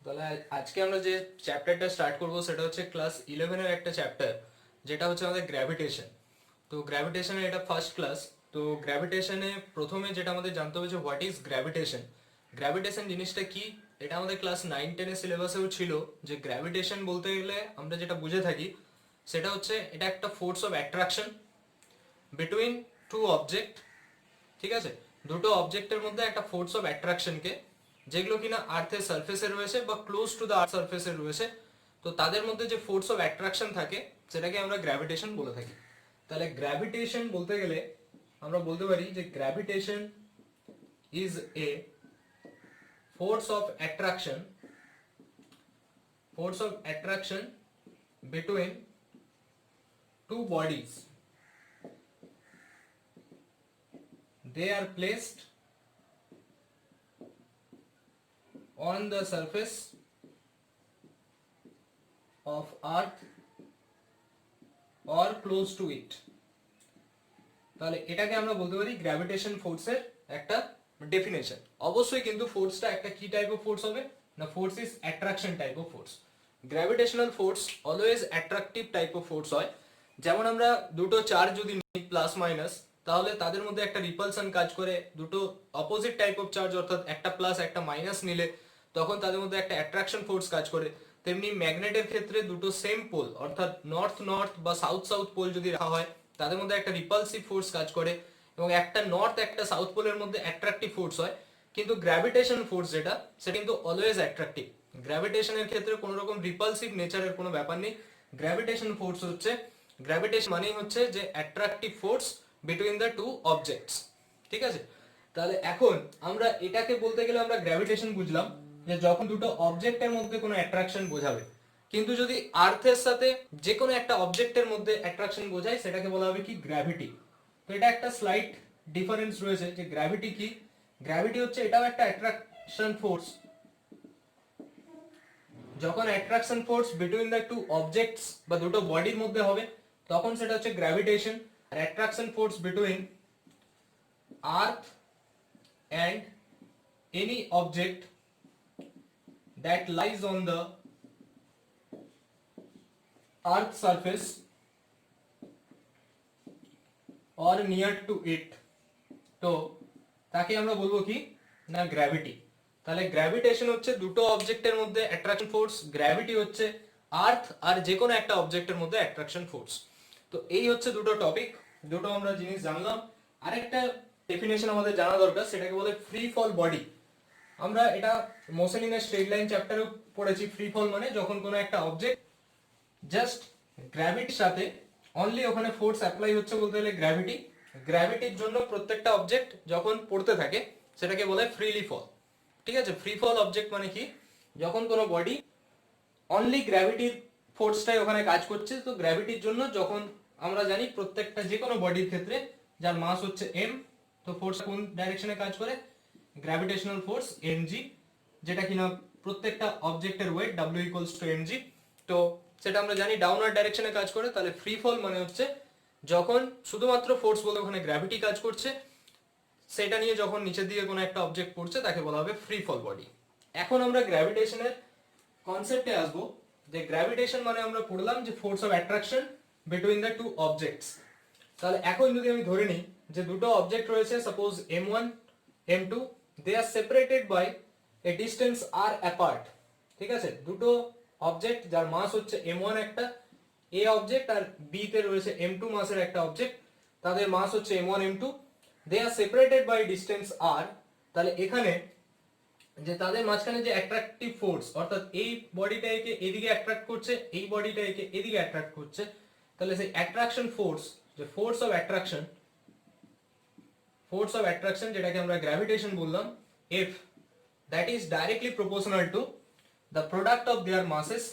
তাহলে আজকে আমরা যে চ্যাপ্টারটা স্টার্ট করব সেটা হচ্ছে ক্লাস 11 এর একটা চ্যাপ্টার, যেটা হচ্ছে আমাদের গ্র্যাভিটেশন। তো গ্র্যাভিটেশনের এটা ফার্স্ট ক্লাস। তো গ্র্যাভিটেশনে প্রথমে যেটা আমাদের জানতে হবে যে হোয়াট ইজ গ্র্যাভিটেশন। গ্র্যাভিটেশন জিনিসটা কি, এটা আমাদের ক্লাস 9-10 সিলেবাসেও ছিল। যে গ্র্যাভিটেশন বলতে গেলে আমরা যেটা বুঝে থাকি সেটা হচ্ছে এটা একটা force of attraction between two object. ঠিক আছে, দুটো অবজেক্টের মধ্যে একটা ফোর্স অফ অ্যাট্রাকশনকে, যেগুলো কিনা আর্থের সারফেসে রয়েছে বা ক্লোজ টু দ্য আর্থ সারফেসে রয়েছে, তো তাদের মধ্যে যে ফোর্স অফ অ্যাট্রাকশন থাকে সেটাকে আমরা গ্র্যাভিটেশন বলে থাকি। তাহলে গ্র্যাভিটেশন বলতে গেলে আমরা বলতে পারি যে gravitation is a force of attraction between two bodies. They are placed on the surface of earth or close to it. তাহলে এটাকে আমরা বলতে পারি গ্র্যাভিটেশন ফোর্সের একটা ডেফিনেশন। অবশ্যই কিন্তু ফোর্সটা একটা কি টাইপ অফ ফোর্স হবে না, force is attraction type of force. Gravitational force always attractive type of force হয়। যেমন আমরা দুটো চার্জ যদি নিই প্লাস মাইনাস, তাহলে তাদের মধ্যে একটা রিপালশন কাজ করে। দুটো অপোজিট টাইপ অফ চার্জ অর্থাৎ একটা প্লাস একটা মাইনাস নিলে তখন তাদের মধ্যে একটা অ্যাট্রাকশন ফোর্স কাজ করে। তেমনি ম্যাগনেটের ক্ষেত্রে দুটো সেম পোল অর্থাৎ নর্থ নর্থ বা সাউথ সাউথ পোল যদি রাখা হয় তাদের মধ্যে একটা রিপালসিভ ফোর্স কাজ করে, এবং একটা নর্থ একটা সাউথ পোলের মধ্যে অ্যাট্রাকটিভ ফোর্স হয়। কিন্তু গ্র্যাভিটেশন ফোর্স যেটা, সেটা কিন্তু অলওয়েজ অ্যাট্রাকটিভ। গ্র্যাভিটেশনের ক্ষেত্রে কোনো রকম রিপালসিভ নেচারের কোনো ব্যাপার নেই। গ্র্যাভিটেশন ফোর্স হচ্ছে, গ্র্যাভিটেশন মানেই হচ্ছে যে attractive force between the two objects. ঠিক আছে, তাহলে এখন আমরা এটাকে বলতে গেলে আমরা গ্র্যাভিটেশন বুঝলাম যে যখন দুটো অবজেক্টের মধ্যে কোনো অ্যাট্রাকশন বোঝাবে। কিন্তু যদি আর্থের সাথে যে কোনো একটা অবজেক্টের মধ্যে অ্যাট্রাকশন বোঝায় সেটাকে বলা হবে কি গ্র্যাভিটি। তো এটা একটা স্লাইট ডিফারেন্স রয়েছে যে গ্র্যাভিটি কি। গ্র্যাভিটি হচ্ছে এটাও একটা অ্যাট্রাকশন ফোর্স। যখন attraction force between the two objects বা দুটো বডির মধ্যে হবে তখন সেটা হচ্ছে গ্র্যাভিটেশন। আর attraction force between Earth and any object that lies on the earth surface or near to it, তো তাকে আমরা বলবো কি না গ্র্যাভিটি। তাহলে গ্র্যাভিটেশন হচ্ছে দুটো অবজেক্টের মধ্যে অ্যাট্রাকশন ফোর্স, গ্র্যাভিটি হচ্ছে আর্থ আর যে কোনো একটা অবজেক্টের মধ্যে অ্যাট্রাকশন ফোর্স। তো এই হচ্ছে দুটো টপিক, দুটো আমরা জিনিস জানলাম। আরেকটা ডেফিনেশন আমাদের জানা দরকার, সেটাকে বলে ফ্রি ফল বডি। আমরা এটা motion in a straight line চ্যাপ্টারেও পড়েছি। ফ্রি ফল মানে যখন কোনো একটা অবজেক্ট জাস্ট গ্র্যাভিটির সাথে অনলি ওখানে ফোর্স অ্যাপ্লাই হচ্ছে, বলতে গেলে গ্র্যাভিটি। গ্র্যাভিটির জন্য প্রত্যেকটা অবজেক্ট যখন পড়তে থাকে সেটাকে বলে ফ্রিলি ফল। ঠিক আছে, ফ্রি ফল অবজেক্ট মানে কি, যখন কোনো বডি অনলি গ্র্যাভিটির ফোর্সটাই ওখানে কাজ করছে। তো গ্র্যাভিটির জন্য যখন আমরা জানি প্রত্যেকটা যে কোনো বডির ক্ষেত্রে যার মাস হচ্ছে এম, তো ফোর্স কোন ডাইরেকশনে কাজ করে, গ্র্যাভিটেশনাল ফোর্স এমজি, যেটা কিনা প্রত্যেকটা অবজেক্টের weight W equals to MG. তো সেটা আমরা জানি ডাউনওয়ার্ড ডাইরেকশনে কাজ করে। তাহলে ফ্রি ফল মানে হচ্ছে যখন শুধুমাত্র ফোর্স বলতে ওখানে গ্র্যাভিটি কাজ করছে, সেটা নিয়ে যখন নিচের দিকে কোনো একটা অবজেক্ট পড়ছে তাকে বলা হবে ফ্রি ফল বডি। এখন আমরা গ্র্যাভিটেশনের কনসেপ্টে আসবো। যে গ্র্যাভিটেশন মানে আমরা পড়লাম যে force of attraction between the two objects. তাহলে এখন যদি আমি ধরে নিই যে দুটো অবজেক্ট রয়েছে, suppose m1 m2, they are separated by a distance r apart. ঠিক আছে, দুটো অবজেক্ট যার মাস হচ্ছে m1 একটা a অবজেক্ট, আর b তে রয়েছে m2 মাসের একটা অবজেক্ট, তাদের মাস হচ্ছে m1 m2, they are separated by distance r। তাহলে এখানে যে তাদের মাঝখানে যে অ্যাট্রাকটিভ ফোর্স, অর্থাৎ এই বডিটা একে এদিকে অ্যাট্রাক্ট করছে, এই বডিটা একে এদিকে অ্যাট্রাক্ট করছে, তাহলে সেই অ্যাট্রাকশন ফোর্স, যে ফোর্স অফ অ্যাট্রাকশন যেটাকে আমরা গ্র্যাভিটেশন বললাম, if that is directly proportional to the product of their masses,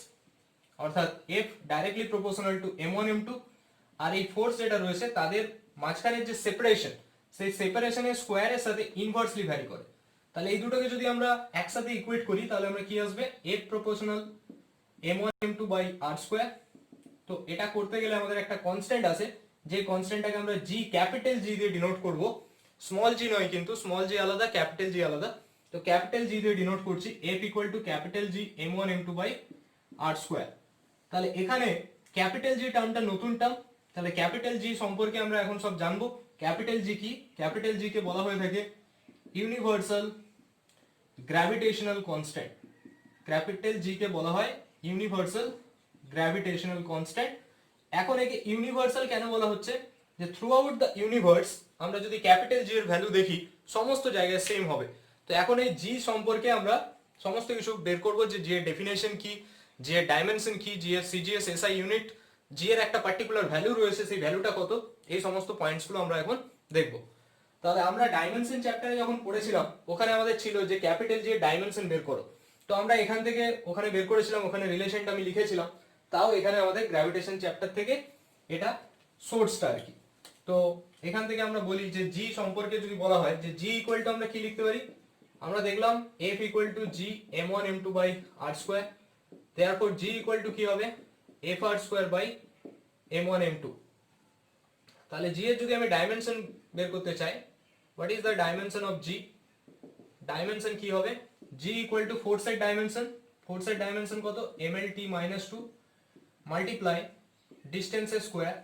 অর্থাৎ f directly proportional to m1 m2, আর এই ফোর্স যেটা রয়েছে তাদের মাঝখানের যে সেপারেশন, সেই সেপারেশনের স্কোয়ারের সাথে ইনভার্সলি ভ্যারি করে। তাহলে এই দুটোকে যদি আমরা একসাথে ইকুয়েট করি তাহলে আমরা কি আসবে, f proportional m1 m2 by r square. তো এটা করতে গেলে আমাদের একটা কনস্ট্যান্ট আছে, যে কনস্ট্যান্টটাকে আমরা জি, ক্যাপিটাল জি দিয়ে ডিনোট করব। স্মল জি নয় কিন্তু, স্মল জি আলাদা, ক্যাপিটাল জি আলাদা। তো ক্যাপিটাল জি দিয়ে ডিনোট করছি F equal to capital G m1 m2 by R square. তাহলে এখানে ক্যাপিটাল জি টার্মটা নতুন টার্ম, তাহলে ক্যাপিটাল জি সম্পর্কে আমরা এখন সব জানবো। ক্যাপিটাল জি কি? ক্যাপিটাল জি কে বলা হয়ে থাকে universal gravitational constant. Capital G কে বলা হয় ইউনিভার্সাল গ্র্যাভিটেশনাল কনস্ট্যান্ট। এখন একে ইউনিভার্সাল কেন বলা হচ্ছে? যে থ্রু আউট দ্য ইউনিভার্স আমরা যদি ক্যাপিটাল জি এর ভ্যালু দেখি সমস্ত জায়গায় সেম হবে। তো এখন এই জি সম্পর্কে আমরা সমস্ত কিছু বের করব, যে জি এর ডেফিনেশন কি, জি এর ডাইমেনশন কি, জি এর সিজিএস এসআই ইউনিট, জি এর একটা পার্টিকুলার ভ্যালু রয়েছে, সেই ভ্যালুটা কত, এই সমস্ত পয়েন্টস গুলো আমরা এখন দেখব। তাহলে আমরা ডাইমেনশন চ্যাপ্টারে যখন পড়েছিলাম ওখানে আমাদের ছিল যে ক্যাপিটাল জি এর ডাইমেনশন বের করো। তো আমরা এখান থেকে ওখানে বের করেছিলাম, ওখানে রিলেশনটা আমি লিখেছিলাম। তাও এখানে আমাদের গ্র্যাভিটেশন চ্যাপ্টার থেকে এটা সোর্সটা আর কি। তো এখান থেকে আমরা বলি যে জি সম্পর্কে যদি বলা হয় যে জি ইকুয়াল টু আমরা কি লিখতে পারি, আমরা দেখলাম F equal to G m1 m2 by R square. Therefore G equal to কি হবে F R square by m1 m2। তাহলে জি এর যদি আমি ডাইমেনশন বের করতে চাই, what is the dimension of G? Dimension কি হবে? G equal to four side dimension. Four side dimension কত? mlt মাইনাস 2 মাল্টিপ্লাই ডিস্টেন্সের square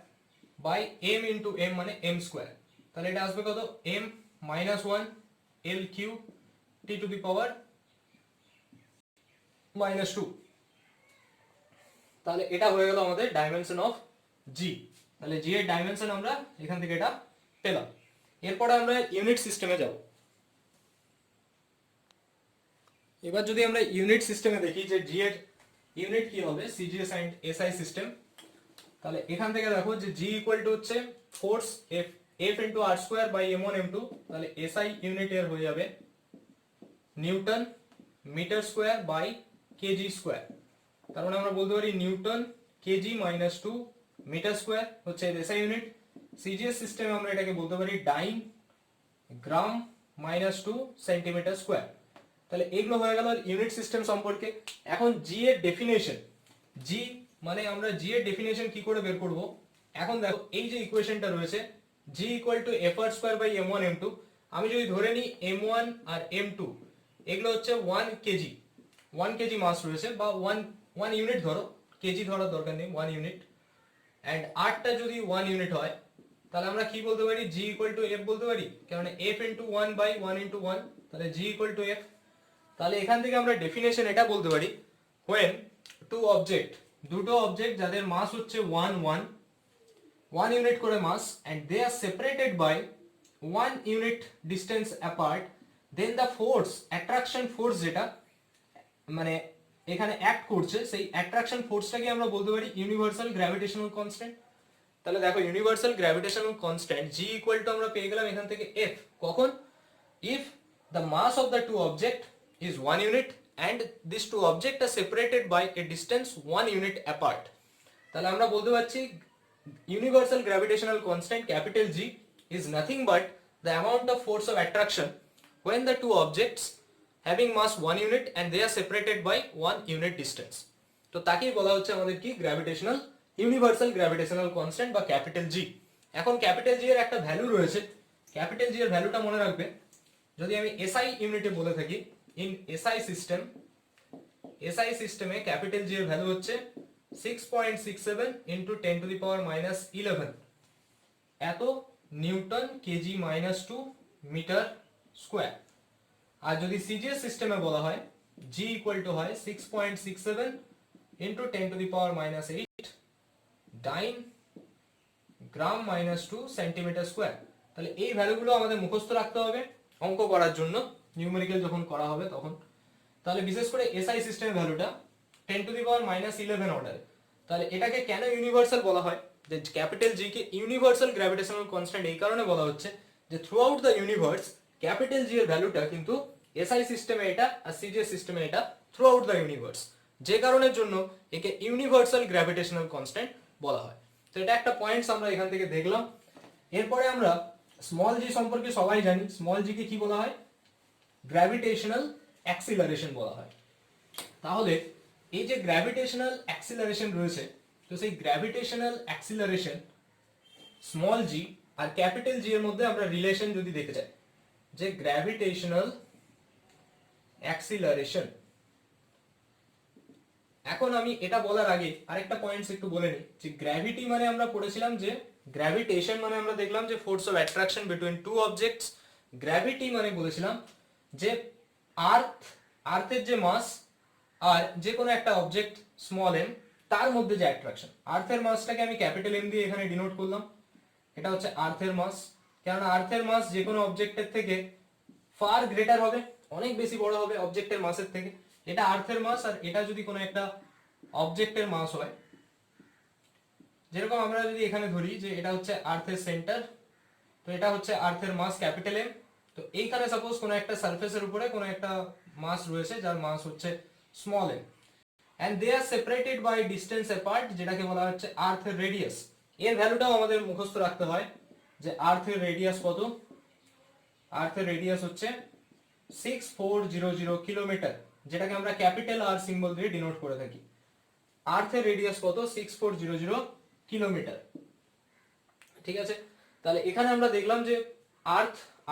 by m into m মানে m স্কোয়ার। তাহলে এটা আসবে কত? m minus 1 l cube t to the power minus 2। তাহলে এটা হয়ে গেল আমাদের ডাইমেনশন অফ জি। তাহলে জি এর ডাইমেনশন আমরা এখান থেকে এটা পেলাম। এরপরে আমরা ইউনিট সিস্টেমে যাব। এবার যদি আমরা ইউনিট সিস্টেমে দেখি যে জি এর ইউনিট কি হবে, সিজিএস এন্ড এসআই সিস্টেম। তাহলে এখান থেকে দেখো যে জি ইকুয়াল টু হচ্ছে force F F into R square by m1 m2। তাহলে এসআই ইউনিট এর হয়ে যাবে newton metre square by KG square. তার মানে আমরা বলতে পারি newton KG minus 2 metre square হচ্ছে এসআই ইউনিট। সিজিএস সিস্টেমে আমরা এটাকে বলতে পারি dyne gram minus 2 centimetre square. তাহলে এগুলো হয়ে গেল ইউনিট সিস্টেম সম্পর্কে। এখন জি এর ডেফিনেশন, জি মানে আমরা জি এর ডেফিনেশন কি করে বের করব? এখন দেখো এই যে ইকুয়েশনটা রয়েছে G equal to F R square by m1 m2। আমি যদি ধরে নিই m1 আর m2 এগুলো হচ্ছে 1 কেজি, 1 কেজি মাস রয়েছে বা 1 ইউনিট ধরো, কেজি ধরার দরকার নেই, 1 ইউনিট। এন্ড আরটা যদি 1 ইউনিট হয় তাহলে আমরা কি বলতে পারি? জি ইকুয়াল টু এফ বলতে পারি, কারণ এফ ইন্টু 1 বাই 1 ইন্টু 1, তাহলে জি ইকুয়াল টু এফ। তাহলে এখান থেকে আমরা ডেফিনেশন এটা বলতে পারি when টু অবজেক্ট, দুটো অবজেক্ট যাদের মাস হচ্ছে 1 ইউনিট করে মাস and they are separated by 1 unit distance apart, then the force attraction force যেটা মানে এখানে অ্যাক্ট করছে সেই অ্যাট্রাকশন ফোর্সটাকে আমরা বলতে পারি ইউনিভার্সাল গ্র্যাভিটেশনাল কনস্ট্যান্ট। তাহলে দেখো universal gravitational constant G equal to আমরা পেয়ে গেলাম এখান থেকে এফ। কখন? If the mass of the two object is 1 unit and these two objects are separated by a distance 1 unit apart। তাহলে আমরা বলতে পারছি universal gravitational constant capital G is nothing but the amount of force of attraction when the two objects having mass 1 unit and they are separated by 1 unit distance। তো তাকেই বলা হচ্ছে আমাদের কি গ্র্যাভিটেশনাল ইউনিভার্সাল গ্র্যাভিটেশনাল কনস্ট্যান্ট বা capital জি। এখন capital জি এর একটা ভ্যালু রয়েছে, ক্যাপিটাল জি এর ভ্যালুটা মনে রাখবে। যদি আমি এসআই ইউনিটে বলে থাকি in SI system, SI সিস্টেমে ক্যাপিটাল জি এর ভ্যালু হচ্ছে 6.67 into 10 to the power minus 11 এত newton KG minus 2 metre square. আর যদি সিজিএস সিস্টেমে বলা হয় জি ইকুয়াল টু হয় 6.67 into 10 to the power minus 8 dyne gram minus 2 centimetre square. তাহলে এই ভ্যালুগুলো আমাদের মুখস্থ রাখতে হবে অঙ্ক করার জন্য, নিউমেরিক্যাল যখন করা হবে তখন। তাহলে বিশেষ করে এসআই সিস্টেমের ভ্যালুটা 10 টু দি পাওয়ার মাইনাস 11 অর্ডারে। তাহলে এটাকে কেন ইউনিভার্সাল বলা হয়? যে ক্যাপিটাল জি কে ইউনিভার্সাল গ্র্যাভিটেশনাল কনস্ট্যান্ট এই কারণে বলা হচ্ছে যে through out the universe capital জি এর ভ্যালুটা কিন্তু এসআই সিস্টেমে এটা আর সিজিএস সিস্টেমে এটা থ্রু আউট দ্য ইউনিভার্স, যে কারণের জন্য একে ইউনিভার্সাল গ্র্যাভিটেশনাল কনস্ট্যান্ট বলা হয়। তো এটা একটা পয়েন্টস আমরা এখান থেকে দেখলাম। এরপরে আমরা স্মল জি সম্পর্কে সবাই জানি, স্মল জি কে কি বলা হয়? গ্র্যাভিটেশনাল অ্যাক্সিলারেশন বলা হয়। তাহলে এই যে গ্র্যাভিটেশনাল অ্যাক্সিলারেশন রয়েছে, তো সেই গ্র্যাভিটেশনাল অ্যাক্সিলারেশন স্মল জি আর ক্যাপিটাল জি এর মধ্যে আমরা রিলেশন যদি দেখতে চাই যে গ্র্যাভিটেশনাল অ্যাক্সিলারেশন। এখন আমি এটা বলার আগে আরেকটা পয়েন্টস একটু বলে নিই যে গ্র্যাভিটি মানে আমরা পড়েছিলাম যে গ্র্যাভিটেশন মানে আমরা দেখলাম যে force of attraction between two objects. Gravity মানে বলেছিলাম যে আর্থের যে মাস আর যে কোনো একটা অবজেক্ট স্মল এম তার মধ্যে যে অ্যাট্রাকশন। আর্থের মাসটাকে আমি ক্যাপিটাল এম দিয়ে এখানে ডিনোট করলাম, এটা হচ্ছে আর্থের মাস। কারণ আর্থের মাস যে কোনো অবজেক্টের থেকে ফার গ্রেটার হবে, অনেক বেশি বড় হবে অবজেক্টের মাসের থেকে। এটা আর্থের মাস, আর এটা যদি কোনো একটা অবজেক্টের মাস হয়, যেরকম আমরা যদি এখানে ধরি যে এটা হচ্ছে আর্থের সেন্টার, তো এটা হচ্ছে আর্থের মাস ক্যাপিটাল এম। তো এইখানে সাপোজ কোনো একটা সারফেসের উপরে কোনো একটা মাস রয়েছে যার মাস হচ্ছে small M, and they are separated by distance apart, যেটাকে বলা হচ্ছে আর্থের রেডিয়াস। এর ভ্যালুটাও আমাদের মুখস্থ রাখতে হয় যে আর্থের রেডিয়াস কত। আর্থের রেডিয়াস হচ্ছে 6400 কিলোমিটার, যেটাকে আমরা ক্যাপিটাল আর সিম্বল দিয়ে ডিনোট করে থাকি। আর্থের রেডিয়াস কত? 6400 কিলোমিটার। ঠিক আছে, তাহলে এখানে আমরা দেখলাম যে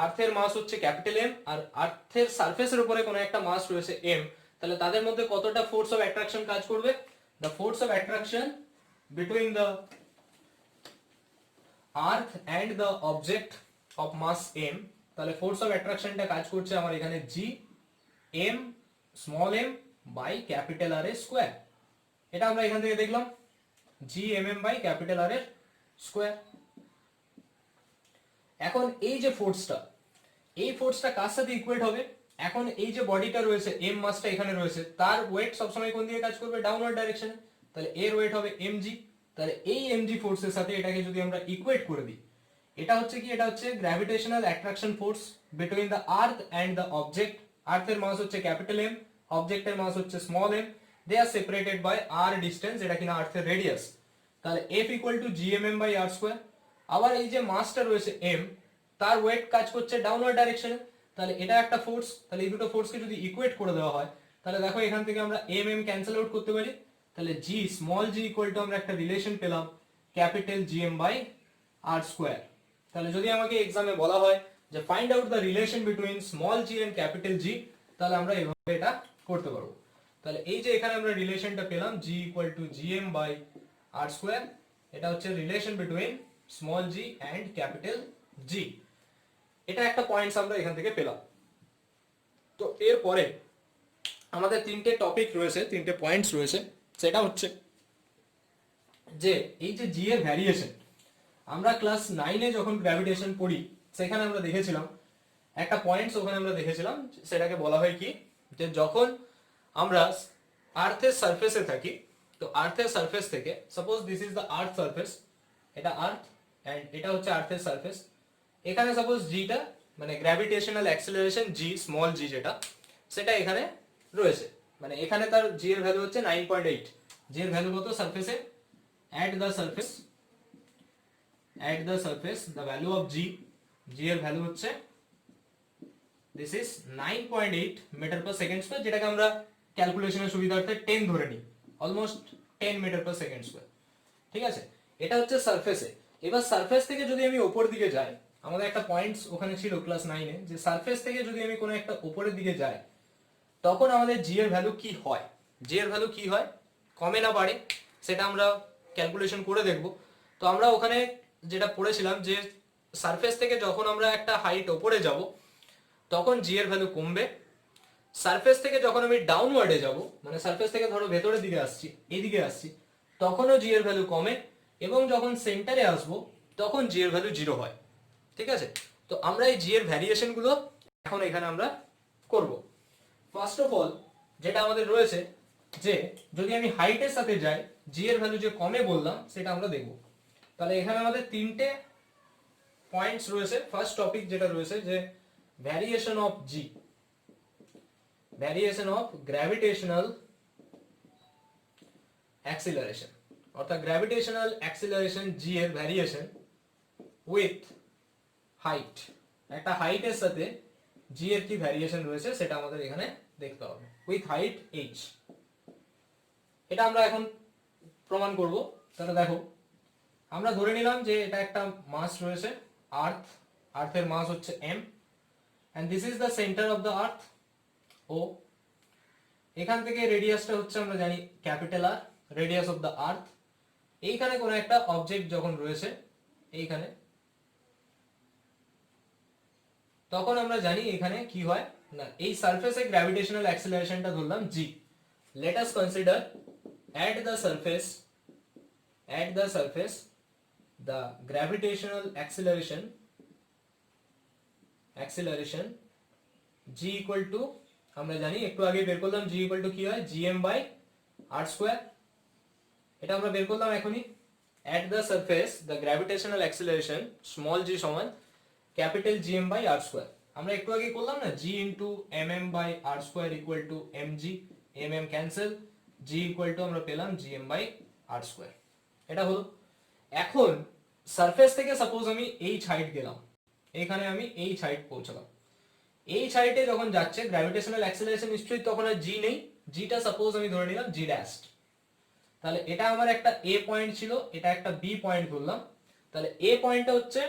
আর্থের মাস হচ্ছে ক্যাপিটাল এম, আর আর্থের সারফেসের উপরে কোনো একটা মাস রয়েছে এম। তাহলে তাদের মধ্যে কতটা ফোর্স অফ অ্যাট্রাকশন কাজ করবে? The force of attraction between the earth and the object of mass M, তাহলে ফোর্স অফ অ্যাট্রাকশনটা কাজ করছে আমার এখানে G M small M by capital R এর স্কোয়ার। এটা আমরা এখান থেকে দেখলাম G M M by capital R এর স্কোয়ার। এখন এই যে ফোর্সটা, এই ফোর্সটা কার সাথে ইকুয়েট হবে? এখন এই যে বডিটা রয়েছে এম মাসটা এখানে রয়েছে, তার ওয়েট সবসময় কোন দিকে কাজ করবে? ডাউনওয়ার্ড ডাইরেকশনে। তাহলে এর ওয়েট হবে এমজি। তাহলে এই এমজি ফোর্সের সাথে এটাকে যদি আমরা ইকুয়েট করে দিই, এটা হচ্ছে কি? এটা হচ্ছে gravitational attraction force between the earth and the object. আর্থের মাস হচ্ছে ক্যাপিটাল এম, অবজেক্টের মাস হচ্ছে small M, they are separated by R distance, এটা কিনা আর্থের রেডিয়াস। তাহলে F equal to GMM by R square. আবার এই যে মাসটা রয়েছে এম, তার ওয়েট কাজ করছে ডাউনওয়ার্ড ডাইরেকশনে। তাহলে এটা একটা ফোর্স। তাহলে এই দুটো ফোর্সকে যদি ইকুয়েট করে দেওয়া হয়, তাহলে দেখো এখান থেকে আমরা এম এম ক্যান্সেল আউট করতে পারি। তাহলে G small G equal to আমরা একটা রিলেশন পেলাম capital GM by R square. তাহলে যদি আমাকে এক্সামে বলা হয় যে find out the relation between small G and capital G, তাহলে আমরা এভাবে এটা করতে পারবো। তাহলে এই যে এখানে আমরা রিলেশনটা পেলাম G equal to GM by R square, এটা হচ্ছে relation between small G and capital G. এটা একটা পয়েন্টস আমরা এখান থেকে পেলাম। তো এরপরে আমাদের তিনটে টপিক রয়েছে, তিনটে পয়েন্টস রয়েছে। সেটা হচ্ছে যে এই যে জি এর ভ্যারিয়েশন, আমরা ক্লাস 9-এ যখন গ্র্যাভিটেশন পড়ি সেখানে আমরা দেখেছিলাম একটা পয়েন্টস, ওখানে আমরা দেখেছিলাম সেটাকে বলা হয় কি, যে যখন আমরা আর্থের সারফেসে থাকি, তো আর্থের সারফেস থেকে suppose this is the earth surface, এটা আর্থ এন্ড এটা হচ্ছে আর্থের সারফেস। এখানে সাপোজ জিটা মানে গ্র্যাভিটেশনাল অ্যাক্সিলারেশন জি স্মল জি যেটা, সেটা এখানে রয়েছে। মানে এখানে তার জি এর ভ্যালু হচ্ছে 9.8। জি এর ভ্যালু কত সারফেসে? at the surface the value of g এর ভ্যালু হচ্ছে this is 9.8 metre per second square, যেটাকে আমরা ক্যালকুলেশনের সুবিধার্থে 10 ধরে নিই, almost 10 metre per second square. ঠিক আছে, এটা হচ্ছে সারফেসে। এবার সারফেস থেকে যদি আমি উপর দিকে যাই, আমাদের একটা পয়েন্টস ওখানে ছিল ক্লাস 9-এ, যে সারফেস থেকে যদি আমি কোনো একটা উপরের দিকে যাই, তখন আমাদের জি এর ভ্যালু কি হয়? জি এর ভ্যালু কি হয়, কমে না বাড়ে, সেটা আমরা ক্যালকুলেশন করে দেখব। তো আমরা ওখানে যেটা পড়েছিলাম যে সারফেস থেকে যখন আমরা একটা হাইট উপরে যাব, তখন জি এর ভ্যালু কমবে। সারফেস থেকে যখন আমি ডাউনওয়ার্ডে যাব, মানে সারফেস থেকে ধরো ভেতরের দিকে আসছি, এইদিকে আসছি, তখনও জি এর ভ্যালু কমে, এবং যখন সেন্টারে আসবো তখন জি এর ভ্যালু 0 হয়। ঠিক আছে, তো আমরা এই জি এর ভ্যারিয়েশন গুলো এখন এখানে আমরা করব। ফার্স্ট অফ অল যেটা আমাদের রয়েছে, যে যদি আমি হাইটের সাথে যাই, জি এর ভ্যালু যে কমে বললাম সেটা আমরা দেখব। তাহলে এখানে আমাদের তিনটে পয়েন্টস রয়েছে। ফার্স্ট টপিক যেটা রয়েছে যে variation of G, variation of gravitational acceleration, অর্থাৎ গ্র্যাভিটেশনাল অ্যাক্সিলারেশন জি এর ভ্যারিয়েশন উইথ হাইট। একটা হাইটের সাথে জি এর কি ভ্যারিয়েশন রয়েছে সেটা আমাদের এখানে দেখতে হবে, উইথ হাইট h। এটা আমরা এখন প্রমাণ করব। তাহলে দেখো, আমরা ধরে নিলাম যে এটা একটা মাস রয়েছে আর্থ, আর্থের মাস হচ্ছে m, and this is the center of the earth, ও। এখান থেকে রেডিয়াসটা হচ্ছে আমরা জানি capital R, radius of the Earth. এইখানে কোনো একটা অবজেক্ট যখন রয়েছে এইখানে, তখন আমরা জানি এখানে কি হয় না, এই সারফেসে গ্র্যাভিটেশনাল অ্যাক্সিলারেশনটা ধরলাম g। Let us consider at the surface the gravitational acceleration g equal to, আমরা জানি একটু আগে বের করলাম g equal to কি হয় gm by r square, এটা আমরা বের করলাম এখনই। at the surface the gravitational acceleration small g সমান capital gm by r square, আমরা একটু আগে করলাম না g into mm by r square equal to mg, mm cancel, g equal to আমরা পেলাম gm by r square। এটা হলো। এখন সারফেস থেকে সাপোজ আমি h হাইট গেলাম, এখানে আমি h হাইট পৌঁছালাম, h হাইটে যখন যাচ্ছে গ্র্যাভিটেশনাল অ্যাক্সিলারেশন নিশ্চয়ই তখন আর g নেই, gটা সাপোজ আমি ধরে নিলাম g ড্যাশ। তাহলে এটা আমার একটা a পয়েন্ট ছিল, এটা একটা b পয়েন্ট ধরলাম। তাহলে a পয়েন্টটা হচ্ছে,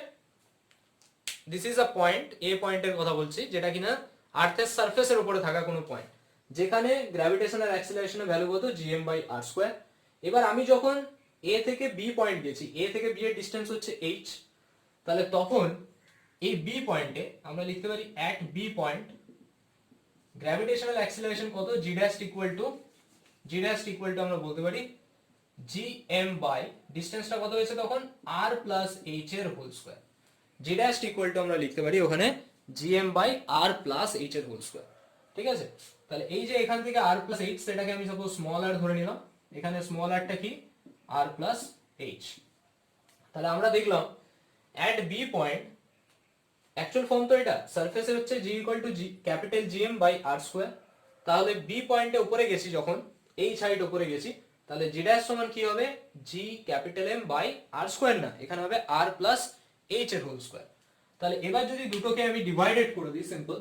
this is a point, a পয়েন্টের কথা বলছি, যেটা কিনা আর্থের সারফেসের উপরে থাকা কোনো পয়েন্ট, যেখানে গ্র্যাভিটেশনাল অ্যাক্সিলারেশনের ভ্যালু কত gm বাই r স্কয়ার। এবার আমি যখন a থেকে b পয়েন্ট গেছি, a থেকে b এর ডিসটেন্স হচ্ছে h, তাহলে তখন এই b পয়েন্টে আমরা লিখতে পারি at b point gravitational acceleration কত g ড্যাশ ইকুয়াল টু আমরা বলতে পারি gm বাই ডিসটেন্সটা কত হয়েছে তখন r প্লাস h এর whole square. g dash equal to আমরা লিখতে পারি ওখানে gm by r plus h এর হোল স্কয়ার। ঠিক আছে, তাহলে এই যে এখান থেকে r প্লাস h, সেটাকে আমি সাপোজ স্মল r ধরে নিলাম, এখানে স্মল rটা কি r প্লাস h। তাহলে আমরা দেখলাম at b point, actual form তো এটা, সারফেসের হচ্ছে g equal to capital gm by r square. তাহলে b পয়েন্টে উপরে গেছি যখন, এই সাইড উপরে গেছি, তাহলে g ড্যাশ সমান কি হবে g capital m by r square, না এখানে হবে r প্লাস h এর হোল স্কয়ার। তাহলে এবার যদি দুটোকে আমি ডিভাইডেড করে দিই সিম্পল,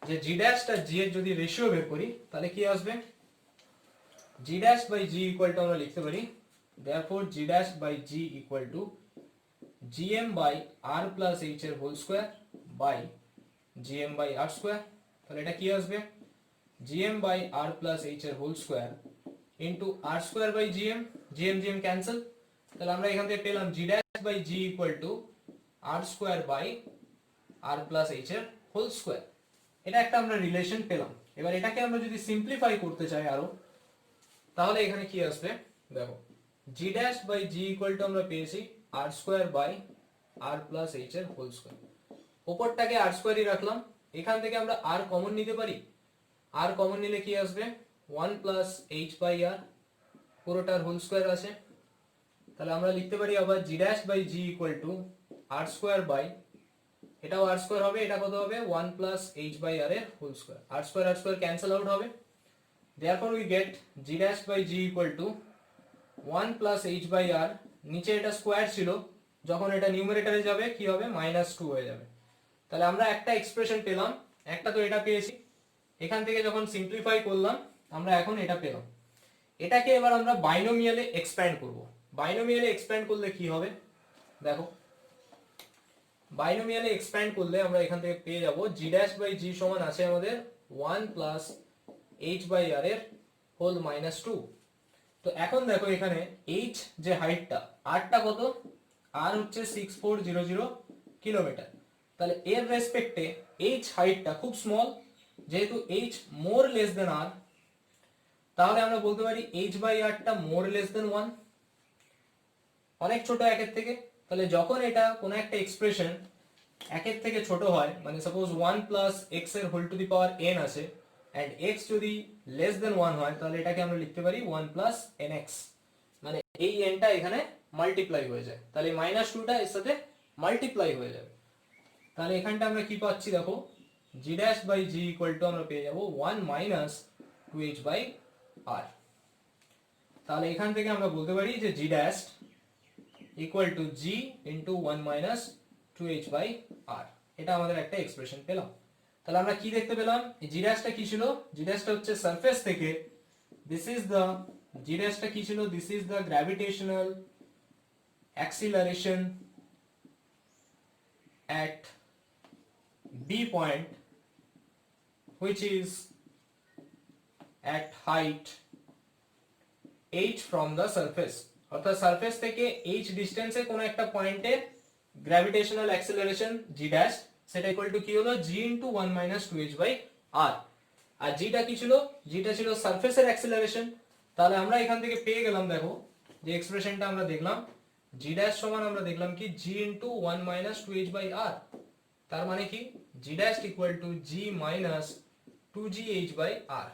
যে g ড্যাশ আর g এর যদি রেশিও বের করি, তাহলে কি আসবে g dash by g equal to আমরা লিখতে পারি therefore g dash by g equal to gm by r plus h এর whole square by gm by r square. তাহলে এটা কি আসবে gm by r plus h এর whole square into r square by gm, gm cancel. তাহলে আমরা এখান থেকে পেলাম g dash by g equal to r square by r plus h এর হোল স্কয়ার। এটা একটা আমরা রিলেশন পেলাম। এবার এটাকে আমরা যদি সিম্পলিফাই করতে চাই আরো, তাহলে এখানে কি আসবে দেখো, g dash by g equal to আমরা পেয়েছি r square by r plus h এর হোল স্কয়ার। উপরটাকে r স্কয়ারই রাখলাম, এখান থেকে আমরা r কমন নিতে পারি, r কমন নিলে কি আসবে 1 প্লাস h বাই r, পুরোটার হোল স্কয়ার আছে। তাহলে আমরা লিখতে পারি আবার g dash by g equal to r square by, এটাও r স্কয়ার হবে, এটা কত হবে 1 প্লাস h বাই r এর whole square, r square cancel out হবে। therefore we get g dash by g equal to 1 plus h by r, নিচে এটা square ছিল, যখন এটা নিউমারেটরে যাবে কি হবে -2 হয়ে যাবে। তাহলে আমরা একটা এক্সপ্রেশন পেলাম, একটা তো এটা পেয়েছি, এখান থেকে যখন সিম্পলিফাই করলাম আমরা এখন এটা পেলাম। এটাকে এবার আমরা বাইনোমিয়ালে এক্সপ্যান্ড করব। বাইনোমিয়ালে এক্সপ্যান্ড করলে কি হবে দেখো, বাইনোমিয়ালে এক্সপ্যান্ড করলে আমরা এখান থেকে পেয়ে যাব g ড্যাশ বাই g সমান আছে আমাদের 1 প্লাস h বাই r এর হোল -2। তো এখন দেখো এখানে h যে হাইটটা, r টা কত, r হচ্ছে 6400 কিলোমিটার। তাহলে এর রেসপেক্টে h হাইটটা খুব স্মল, যেহেতু h মোর লেস দেন r, তাহলে আমরা বলতে পারি h বাই r টা মোর লেস দেন 1, অনেক ছোট একের থেকে। তাহলে যখন এটা কোন একটা এক্সপ্রেশন একের থেকে ছোট হয়, মানে সাপোজ 1 প্লাস x এর whole to the power n আছে, এন্ড x যদি লেস দেন 1 হয়, তাহলে এটাকে আমরা লিখতে পারি 1 প্লাস nx, মানে এই n টা এখানে মাল্টিপ্লাই হয়ে যায়, তাহলে -2 টা এর সাথে মাল্টিপ্লাই হয়ে যাবে। তাহলে এখানটা আমরা কি পাচ্ছি দেখো, g dash by g equal to আমরা পেয়ে যাব 1 মাইনাস 2h বাই r। তাহলে এখান থেকে আমরা বলতে পারি যে g dash equal to g into 1 minus 2h by r, এটা আমাদের একটা এক্সপ্রেশন পেলাম। তাহলে আমরা কি দেখতে পেলাম, এই g ড্যাশটা কি ছিল, g ড্যাশটা হচ্ছে সারফেস থেকে, দিস ইজ দ্য g ড্যাশটা কি ছিল, this is the gravitational acceleration at b point which is at height h from the surface, অর্থাৎ সারফেস থেকে h ডিসটেন্সে কোন একটা পয়েন্টে গ্র্যাভিটেশনাল অ্যাক্সিলারেশন g ড্যাশ সেটা ইকুয়াল টু কি হলো g into 1 minus 2h by r। আর g টা কি ছিল? g টা ছিল সারফেসের অ্যাক্সিলারেশন। তাহলে আমরা এখান থেকে পেয়ে গেলাম, দেখো যে এক্সপ্রেশনটা আমরা দেখলাম g ড্যাশ সমান আমরা দেখলাম কি g into 1 minus 2h by r। তার মানে কি g dash equal to g minus 2gh by r।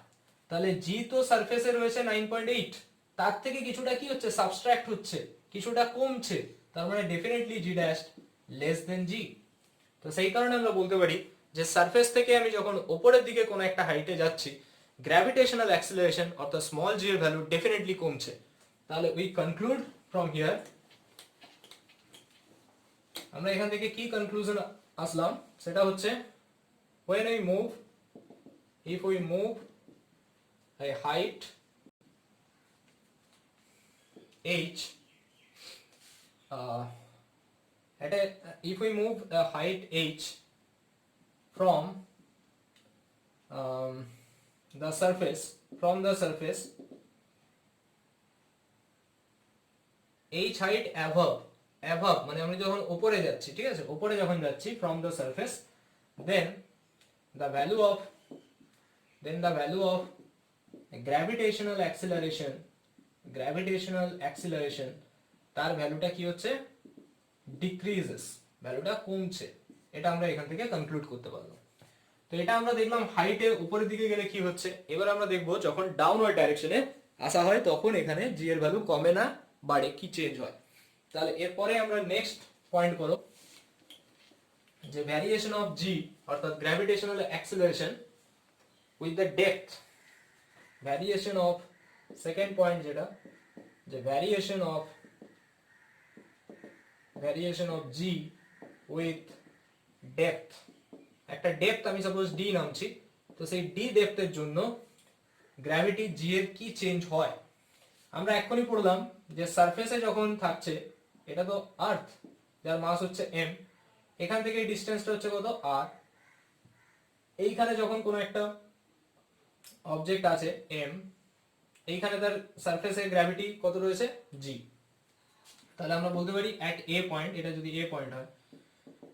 তাহলে g তো সারফেসে রয়েছে 9.8, তার থেকে কিছুটা কি হচ্ছে সাবট্রাক্ট হচ্ছে, কিছুটা কমছে, তার মানে definitely g dash less than g। তো সেই কারণে আমরা বলতে পারি যে সারফেস থেকে আমি যখন উপরের দিকে কোনো একটা হাইটে যাচ্ছি গ্র্যাভিটেশনাল অ্যাক্সিলারেশন অর্থাৎ স্মল g এর ভ্যালু ডেফিনেটলি কমছে। তাহলে উই কনক্লুড ফ্রম হিয়ার, আমরা এখান থেকে কি কনক্লুশন আসলাম সেটা হচ্ছে when we move, if we move a height h if we move a height h from the surface h height above মানে আমরা যখন উপরে যাচ্ছি, ঠিক আছে, উপরে যখন যাচ্ছি from the surface, then the value of gravitational acceleration তার ভ্যালুটা কি হচ্ছে ডিক্রিজেস, ভ্যালুটা কমছে। এটা আমরা এখান থেকে কনক্লুড করতে পারলাম। তো এটা আমরা দেখলাম হাইটের উপরের দিকে গেলে কি হচ্ছে। এবার আমরা দেখব যখন ডাউনওয়ার্ড ডাইরেকশনে আসা হয় তখন এখানে জি এর ভ্যালু কমে না বাড়ে, কি চেঞ্জ হয়। তাহলে এরপরে আমরা নেক্সট পয়েন্ট করব যে ভ্যারিয়েশন অফ জি অর্থাৎ gravitational acceleration with the depth, variation of second point যেটা যে variation of G with depth. একটা ডেপথ আমি সাপোজ ডি নামছি, তো সেই ডি ডেপথের জন্য গ্র্যাভিটি জি এর কি চেঞ্জ হয়। আমরা এখনই পড়লাম যে সারফেসে যখন থাকছে, এটা তো আর্থ যার মাস হচ্ছে m, এখান থেকে এই ডিসটেন্সটা হচ্ছে কত r, এইখানে যখন কোনো একটা অবজেক্ট আছে m, এইখানে তার সারফেসে গ্র্যাভিটি কত রয়েছে g। তাহলে আমরা বলতে পারি অ্যাট a পয়েন্ট, এটা যদি a পয়েন্ট হয়,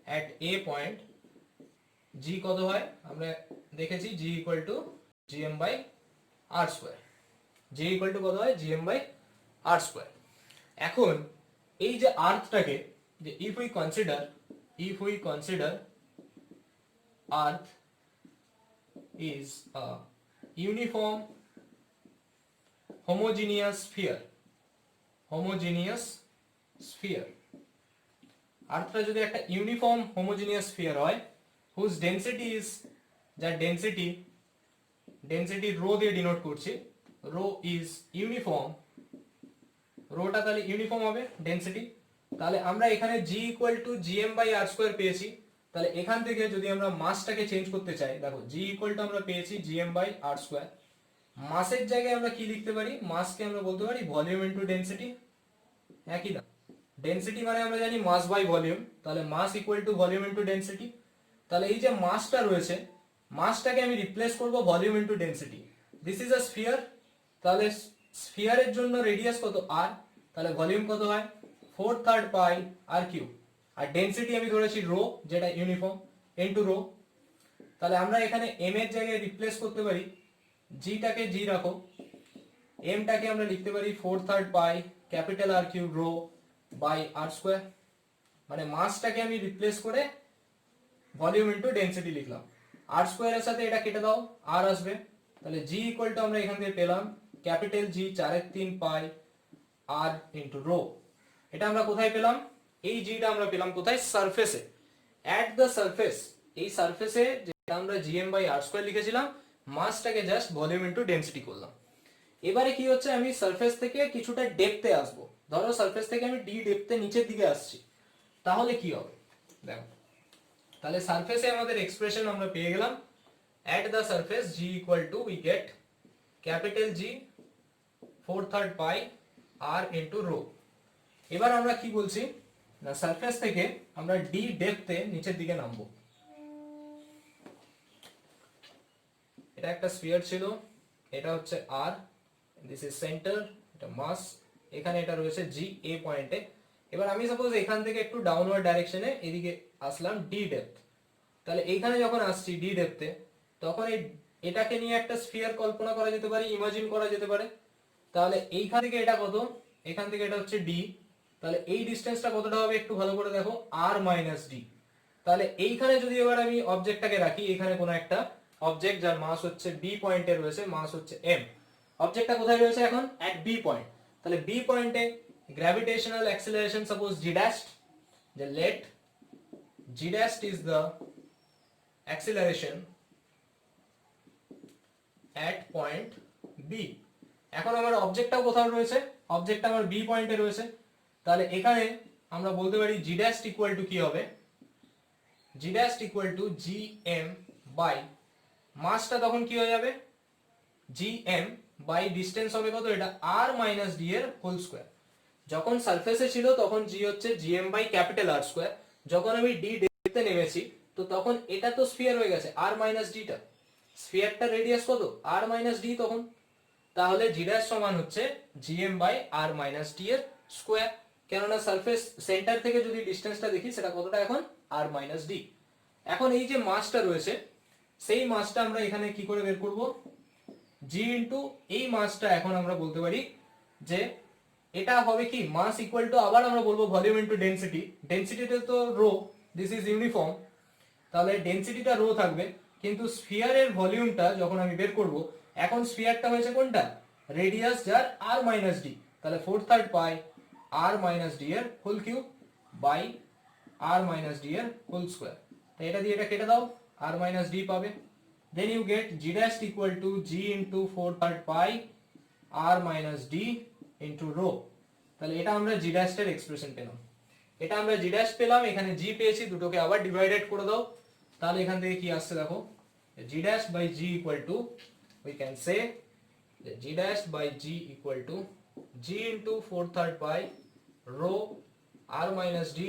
অ্যাট a পয়েন্ট g কত হয় আমরা দেখেছি g equal to gm by r square, g equal to কত হয় gm বাই r স্কয়ার। এখন এই যে আর্থটাকে, যে if we consider earth is a uniform homogeneous sphere, আর্থটা যদি একটা ইউনিফর্ম হোমোজেনিয়াস স্ফিয়ার হয় whose density is, যার ডেনসিটি রো দিয়ে ডিনোট করছি, রো ইজ ইউনিফর্ম, রোটা তাহলে ইউনিফর্ম হবে ডেনসিটি। তাহলে আমরা এখানে g equal to gm by r square পেয়েছি। তাহলে এখান থেকে যদি আমরা মাসটাকে চেঞ্জ করতে চাই, দেখো g ইকুয়াল টু আমরা পেয়েছি gm বাই r স্কয়ার, মাসের জায়গায় আমরা কি লিখতে পারি, মাসকে আমরা বলতে পারি ভলিউম ইনটু ডেনসিটি, একই না, ডেনসিটি মানে আমরা জানি মাস বাই ভলিউম, তাহলে mass equal to volume into density. তাহলে এই যে মাসটা রয়েছে, মাসটাকে আমি রিপ্লেস করব volume into density. This is a sphere, তাহলে স্ফিয়ারের জন্য রেডিয়াস কত r, তাহলে ভলিউম কত হয় 4/3 পাই r কিউব, আর ডেনসিটি আমি ধরেছি রো যেটা ইউনিফর্ম ইনটু রো। তাহলে আমরা এখানে m এর জায়গায় রিপ্লেস করতে পারি, g টাকে g রাখো, m টাকে আমরা লিখতে পারি 4/3 pi capital R cube rho by r square, মানে মাসটাকে আমি রিপ্লেস করে ভলিউম ইনটু ডেনসিটি লিখলাম। r স্কয়ারের সাথে এটা কেটে দাও, r আসবে, তাহলে g ইকুয়াল টু আমরা এখান থেকে পেলাম ক্যাপিটাল G 4/3 পাই r ইনটু রো। এটা আমরা কোথায় পেলাম, এই g টা আমরা পেলাম কোথায়, সারফেসে, এট দ্য সারফেস। এই সারফেসে যেটা আমরা gm বাই r স্কয়ার লিখেছিলাম, মাসটাকে জাস্ট ভলিউম ইনটু ডেনসিটি করলাম। এবারে কি হচ্ছে, আমি সারফেস থেকে কিছুটা ডেপথে আসবো, ধরো সারফেস থেকে আমি d ডেপথে নিচের দিকে আসছি, তাহলে কি হবে দেখো। তাহলে সারফেসে আমাদের এক্সপ্রেশন আমরা পেয়ে গেলাম, at the surface g equal to we get capital G 4/3 pi r into rho। এবার আমরা কি বলছি না, সারফেস থেকে আমরা d ডেপথে নিচের দিকে নামবো। এটা একটা স্ফিয়ার ছিল, এটা হচ্ছে আর, দিস ইজ সেন্টার, এটা মাস, এখানে এটা রয়েছে জি এ পয়েন্টে। এবার আমি সাপোজ এখান থেকে একটু ডাউনওয়ার্ড ডাইরেকশনে এদিকে আসলাম ডি ডেপথ, তাহলে এইখানে যখন আসছি ডি ডেপথে, তখন এটাকে নিয়ে একটা স্ফিয়ার কল্পনা করা যেতে পারে, ইমাজিন করা যেতে পারে। তাহলে এইখান থেকে এটা কত, এখান থেকে এটা হচ্ছে ডি, তাহলে এই ডিসটেন্সটা কতটা হবে একটু ভালো করে দেখো, আর মাইনাস ডি। তাহলে এইখানে যদি এবার আমি অবজেক্টটাকে রাখি, এখানে কোনো একটা অবজেক্ট যার মাস হচ্ছে বি পয়েন্টে রয়েছে, মাস হচ্ছে এম, অবজেক্টটা কোথায় রয়েছে এখন, এট বি পয়েন্ট। তাহলে বি পয়েন্টে gravitational acceleration suppose G dashed, যে let G dashed is the acceleration at point B. এখন আমার অবজেক্টটাও কোথাও রয়েছে, অবজেক্টটা আমার বি পয়েন্টে রয়েছে, তাহলে এখানে আমরা বলতে পারি জি ড্যাশড ইকুয়াল টু কি হবে, G dashed equal to G M by, মাসটা তখন কি হয়ে যাবে, জি এম বাই ডিসটেন্স হবে কত, এটা আর মাইনাস ডি এর হোল স্কোয়ার। যখন সারফেসে ছিল তখন জি হচ্ছে G M by capital R square, যখন আমি ডি ডেপথে নেমেছি তো তখন এটা তো স্ফিয়ার হয়ে গেছে, আর মাইনাস ডিটা, স্ফিয়ারটা রেডিয়াস কত, আর মাইনাস ডি তখন, তাহলে জি ড্যাশ সমান হচ্ছে G M by R minus D এর স্কোয়ার, কেননা সারফেস সেন্টার থেকে যদি ডিসটেন্সটা দেখি সেটা কতটা এখন, আর মাইনাস ডি। এখন এই যে মাসটা রয়েছে, সেই মাসটা আমরা এখানে কি করে বের করব, জি ইন্টু এই মাসটা এখন আমরা বলতে পারি যে এটা হবে কি, মাস ইকুয়াল টু, আবার আমরা বলবো ভলিউম ইন্টু ডেনসিটি, ডেনসিটিতে তো রো, দিস ইজ ইউনিফর্ম, তাহলে ডেনসিটিটা রো থাকবে, কিন্তু স্ফিয়ারের ভলিউমটা যখন আমি বের করব, এখন স্ফিয়ারটা হয়েছে কোনটা, রেডিয়াস যার আর মাইনাস ডি, তাহলে 4/3 পাই আর মাইনাস ডি এর whole cube by R minus D এর হোল স্কোয়ার। তো এটা দিয়ে এটা কেটে দাও, আর মাইনাস ডি পাবে, then you get g dash equal to g into 4/3 pi r minus d into rho। তাহলে এটা আমরা g dash এর এক্সপ্রেশন পেলাম, এটা আমরা g dash পেলাম, এখানে g পেয়েছি, দুটোকে আবার ডিভাইডেড করে দাও, তাহলে এখান থেকে কি আসছে দেখো, g dash by g equal to, we can say g dash by g equal to g into 4/3 pi rho r minus d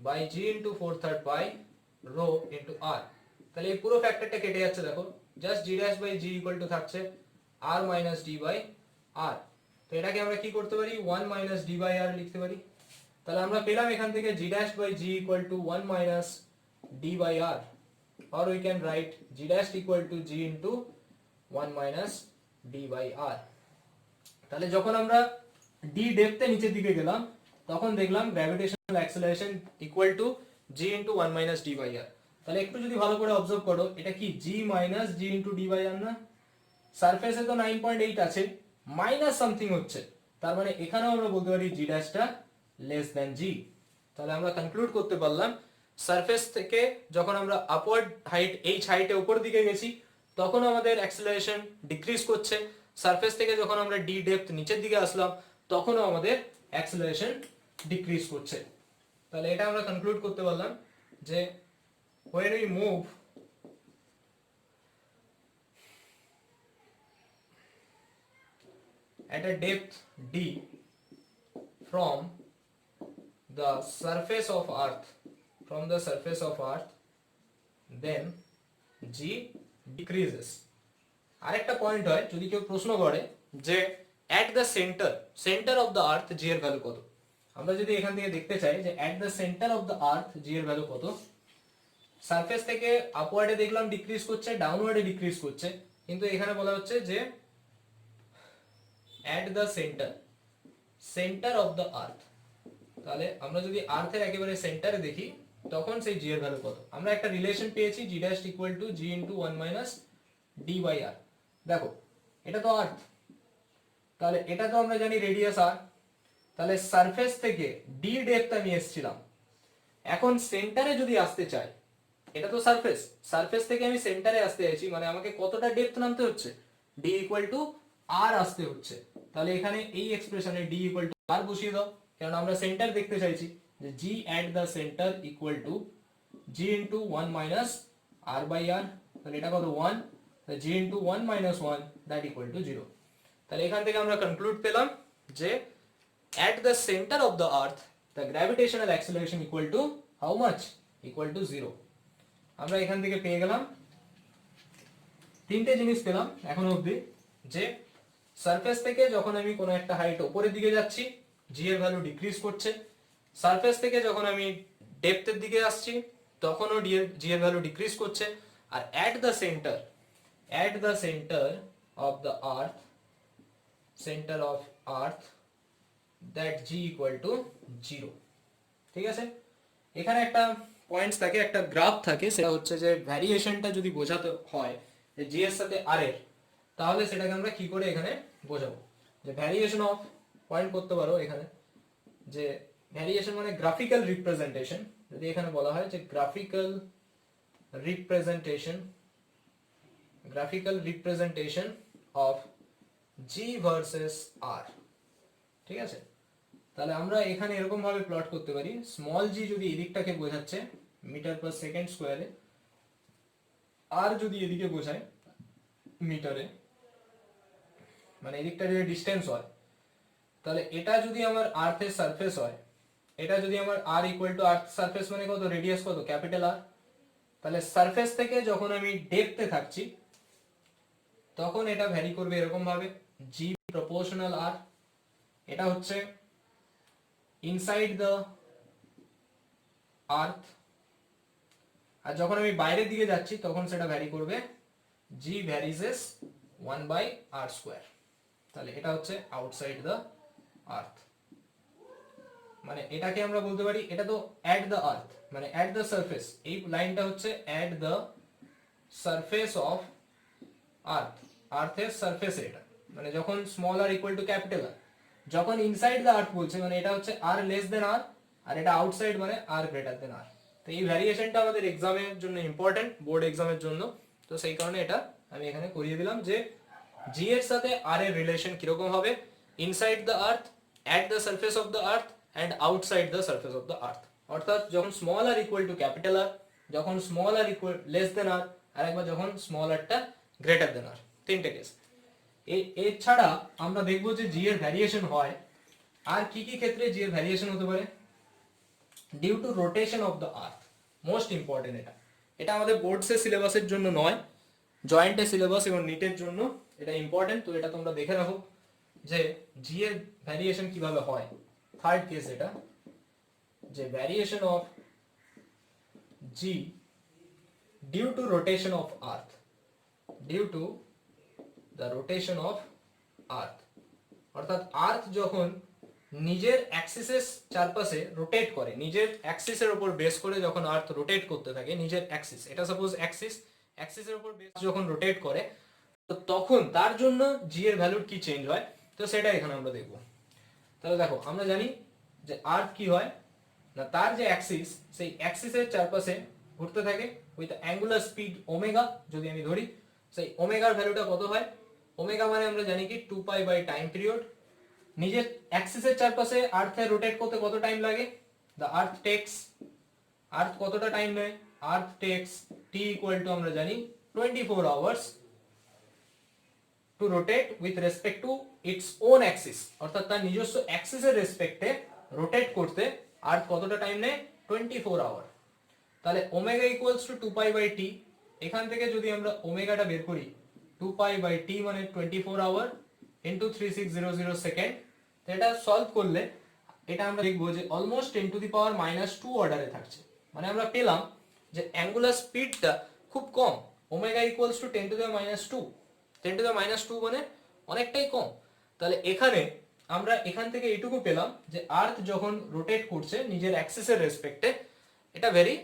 by g into 4/3 pi rho into r। তাহলে এই পুরো ফ্যাক্টরটা কেটে যাচ্ছে দেখো, just G dash by G equal to থাকছে R minus D by R. তো এটাকে আমরা কি করতে পারি, 1 মাইনাস ডি বাই আর লিখতে পারি। তাহলে আমরা পেলাম এখান থেকে G dash by G equal to 1 minus D by R, or we can write g dash equal to g into 1 minus d by r। তাহলে যখন আমরা ডি ডেপথে নিচের দিকে গেলাম তখন দেখলাম gravitational acceleration equal to g into 1 minus d by r। তাহলে একটু যদি ভালো করে অবজার্ভ করো, এটা কি g minus g into d by r না, সারফেসে তো 9.8 আছে, মাইনাস সামথিং হচ্ছে, তার মানে এখানেও আমরা বলতে পারি g ড্যাশটা লেস দ্যান g। তাহলে আমরা কনক্লুড করতে পারলাম সারফেস থেকে যখন আমরা আপওয়ার্ড হাইট h হাইটে উপর দিকে গেছি তখন আমাদের অ্যাক্সিলারেশন ডিক্রিজ করছে, সারফেস থেকে যখন আমরা d ডেপথ নিচের দিকে আসলাম তখনও আমাদের অ্যাক্সিলারেশন ডিক্রিজ করছে। তাহলে এটা আমরা কনক্লুড করতে পারলাম যে when we move at a depth d from the surface of earth, then g decreases। আরেকটা পয়েন্ট হয়, যদি কেউ প্রশ্ন করে যে at the center of the earth g এর ভ্যালু কত, আমরা যদি এখান থেকে দেখতে চাই যে at the center of the earth g এর ভ্যালু কত, সারফেস থেকে আপওয়ার্ডে দেখলাম ডিক্রিজ করছে, ডাউনওয়ার্ডে ডিক্রিজ করছে, কিন্তু এখানে বলা হচ্ছে যে at the center of the earth। তাহলে আমরা যদি আর্থের একেবারে সেন্টারে দেখি তখন সেই জি এর ভ্যালু কত, আমরা একটা রিলেশন পেয়েছি G dash equal to G into 1 minus D by R. দেখো এটা তো আর্থ, তাহলে এটা তো আমরা জানি রেডিয়াস আর, তাহলে সারফেস থেকে ডি ডেপথ আমি এসেছিলাম, এখন সেন্টারে যদি আসতে চাই, এটা তো সারফেস থেকে আমি সেন্টারে আসতে চাইছি, মানে আমাকে কতটা ডেপথ নামতে হচ্ছে, ডি ইকুয়াল টু আর আসতে হচ্ছে। তাহলে এখানে এই এক্সপ্রেশনে ডি ইকুয়াল টু আর বসিয়ে দাও, কারণ আমরা সেন্টার দেখতে চাইছি, যে G at the centre equal to G into 1 minus R by R, তাহলে এটা কত 1, G into 1 minus 1 that equal to 0। তাহলে এখান থেকে আমরা কনক্লুড পেলাম যে at the center of the earth the gravitational acceleration equal to how much, equal to 0। আমরা এখান থেকে পেয়ে গেলাম তিনটে জিনিস পেলাম এখনো অবধি, যে সারফেস থেকে যখন আমি কোনো একটা হাইট উপরের দিকে যাচ্ছি জি এর ভ্যালু ডিক্রিজ করছে, সারফেস থেকে যখন আমি ডেপথের দিকে আসছি তখনও জি এর ভ্যালু ডিক্রিজ করছে, আর at the centre of the earth that G equal to 0। ঠিক আছে, এখানে একটা পয়েন্টস থাকে, একটা গ্রাফ থাকে, সেটা হচ্ছে যে ভ্যারিয়েশনটা যদি বোঝাতে হয় যে জি এর সাথে আর এর, তাহলে সেটাকে আমরা কি করে এখানে বোঝাবো, যে ভ্যারিয়েশন অফ পয়েন্ট করতে পারো এখানে, যে ভ্যারিয়েশন মানে গ্রাফিক্যাল রিপ্রেজেন্টেশন, যদি এখানে বলা হয় যে graphical representation of G versus R. ঠিক আছে, তাহলে আমরা এখানে এরকম ভাবে প্লট করতে পারি, স্মল জি যদি এদিকটাকে বোঝাচ্ছে মিটার পার সেকেন্ড স্কোয়ারে, আর যদি এদিকে বোঝায় মিটারে, মানে এদিকটা যদি ডিস্টেন্স হয়, তাহলে এটা যদি আমার আর্থের সারফেস হয়, এটা যদি আমার আর ইকুয়াল টু আর্থ সারফেস মানে কত, রেডিয়াস কত, ক্যাপিটাল আর, তাহলে সারফেস থেকে যখন আমি ডেপথে থাকছি তখন এটা ভ্যারি করবে এরকম ভাবে জি প্রপোর্শনাল আর, এটা হচ্ছে ইনসাইড দ্য আর্থ, আর যখন আমি বাইরের দিকে যাচ্ছি তখন সেটা ভ্যারি করবে জি ভ্যারিজেস 1/r²। তাহলে এটা হচ্ছে আউটসাইড দ্য আর্থ, মানে এটাকে আমরা বলতে পারি এটা তো অ্যাট দ্য আর্থ মানে অ্যাট দ্য সারফেস, এই লাইনটা হচ্ছে at the surface of earth, আর্থের সারফেসে এটা, মানে যখন small R equal to capital R, যখন ইনসাইড দ্য আর্থ বলছে মানে এটা হচ্ছে আর লেস দেন আর, আর এটা আউটসাইড মানে আর গ্রেটার দেন আর। তো এই ভ্যারিয়েশনটা আমাদের এক্সামের জন্য ইম্পর্টেন্ট, বোর্ড এক্সামের জন্য, তো সেই কারণে এটা আমি এখানে করিয়ে দিলাম যে জি এর সাথে আর এর রিলেশন কিরকম হবে, inside the Earth, at the surface of the Earth and outside the surface of the আর্থ। অর্থাৎ যখন small R equal to capital R, যখন small R equal less than R, আর একবার যখন স্মল আরটা গ্রেটার দেন আর, তিনটে কেস। এছাড়া আমরা দেখবো যে জি এর ভ্যারিয়েশন হয় আর কি কি ক্ষেত্রে জি এর ভ্যারিয়েশন হতে পারে, due to rotation of the Earth, most important. এটা আমাদের বোর্ডসের সিলেবাসের জন্য নয়, জয়েন্টের সিলেবাস এবং নিটের জন্য এটা ইম্পর্টেন্ট, তো এটা তোমরা দেখে রাখো যে জি এর ভ্যারিয়েশন কিভাবে হয়। থার্ড কেস এটা, যে variation of G due to rotation of Earth, due to the rotation of Earth, অর্থাৎ আর্থ যখন নিজের অ্যাক্সিসের চারপাশে রোটেট করে, নিজের অ্যাক্সিসের উপর বেস করে যখন আর্থ রোটেট করতে থাকে, নিজের অ্যাক্সিস, এটা সাপোজ অ্যাক্সিসের উপর বেস যখন রোটেট করে, তো তখন তার জন্য জি এর ভ্যালুর কি চেঞ্জ হয়, তো সেটা এখানে আমরা দেখব। তাহলে দেখো আমরা জানি যে আর্থ কি হয় না, তার যে অ্যাক্সিস, সেই অ্যাক্সিসের চারপাশে ঘুরতে থাকে উইথ অ্যাঙ্গুলার স্পিড ওমেগা, যদি আমি ধরি, সেই ওমেগার ভ্যালুটা কত হয়, ওমেগা মানে আমরা জানি কি 2π বাই টাইম পিরিয়ড। নিজের অ্যাক্সিসের চারপাশে আর্থের রোটেট করতে কত টাইম লাগে, দ্য আর্থ কতটা টাইম নেয়, Earth takes T equal to আমরা জানি 24 hours to rotate with respect to its own axis, অর্থাৎ তার নিজস্ব অ্যাক্সিসের রেসপেক্টে রোটেট করতে আর্থ কতটা টাইম নেয়, 24 আওয়ার। তাহলে omega equals to 2π by T, এখান থেকে যদি আমরা ওমেগাটা বের করি, 2π বাই টি মানে 24 আওয়ার ইন্টু 3600 সেকেন্ড, তো এটা সলভ করলে এটা আমরা দেখবো যে অলমোস্ট 10⁻⁻² অর্ডারে থাকছে, মানে আমরা পেলাম যে অ্যাঙ্গুলার স্পিডটা খুব কম, ওমেগা ইকুয়ালস টু 10⁻², 10⁻² মানে অনেকটাই কম। তাহলে এখানে আমরা এখান থেকে এটুকু পেলাম যে আর্থ যখন রোটেট করছে নিজের অ্যাক্সিসের রেসপেক্টে, এটা ভেরি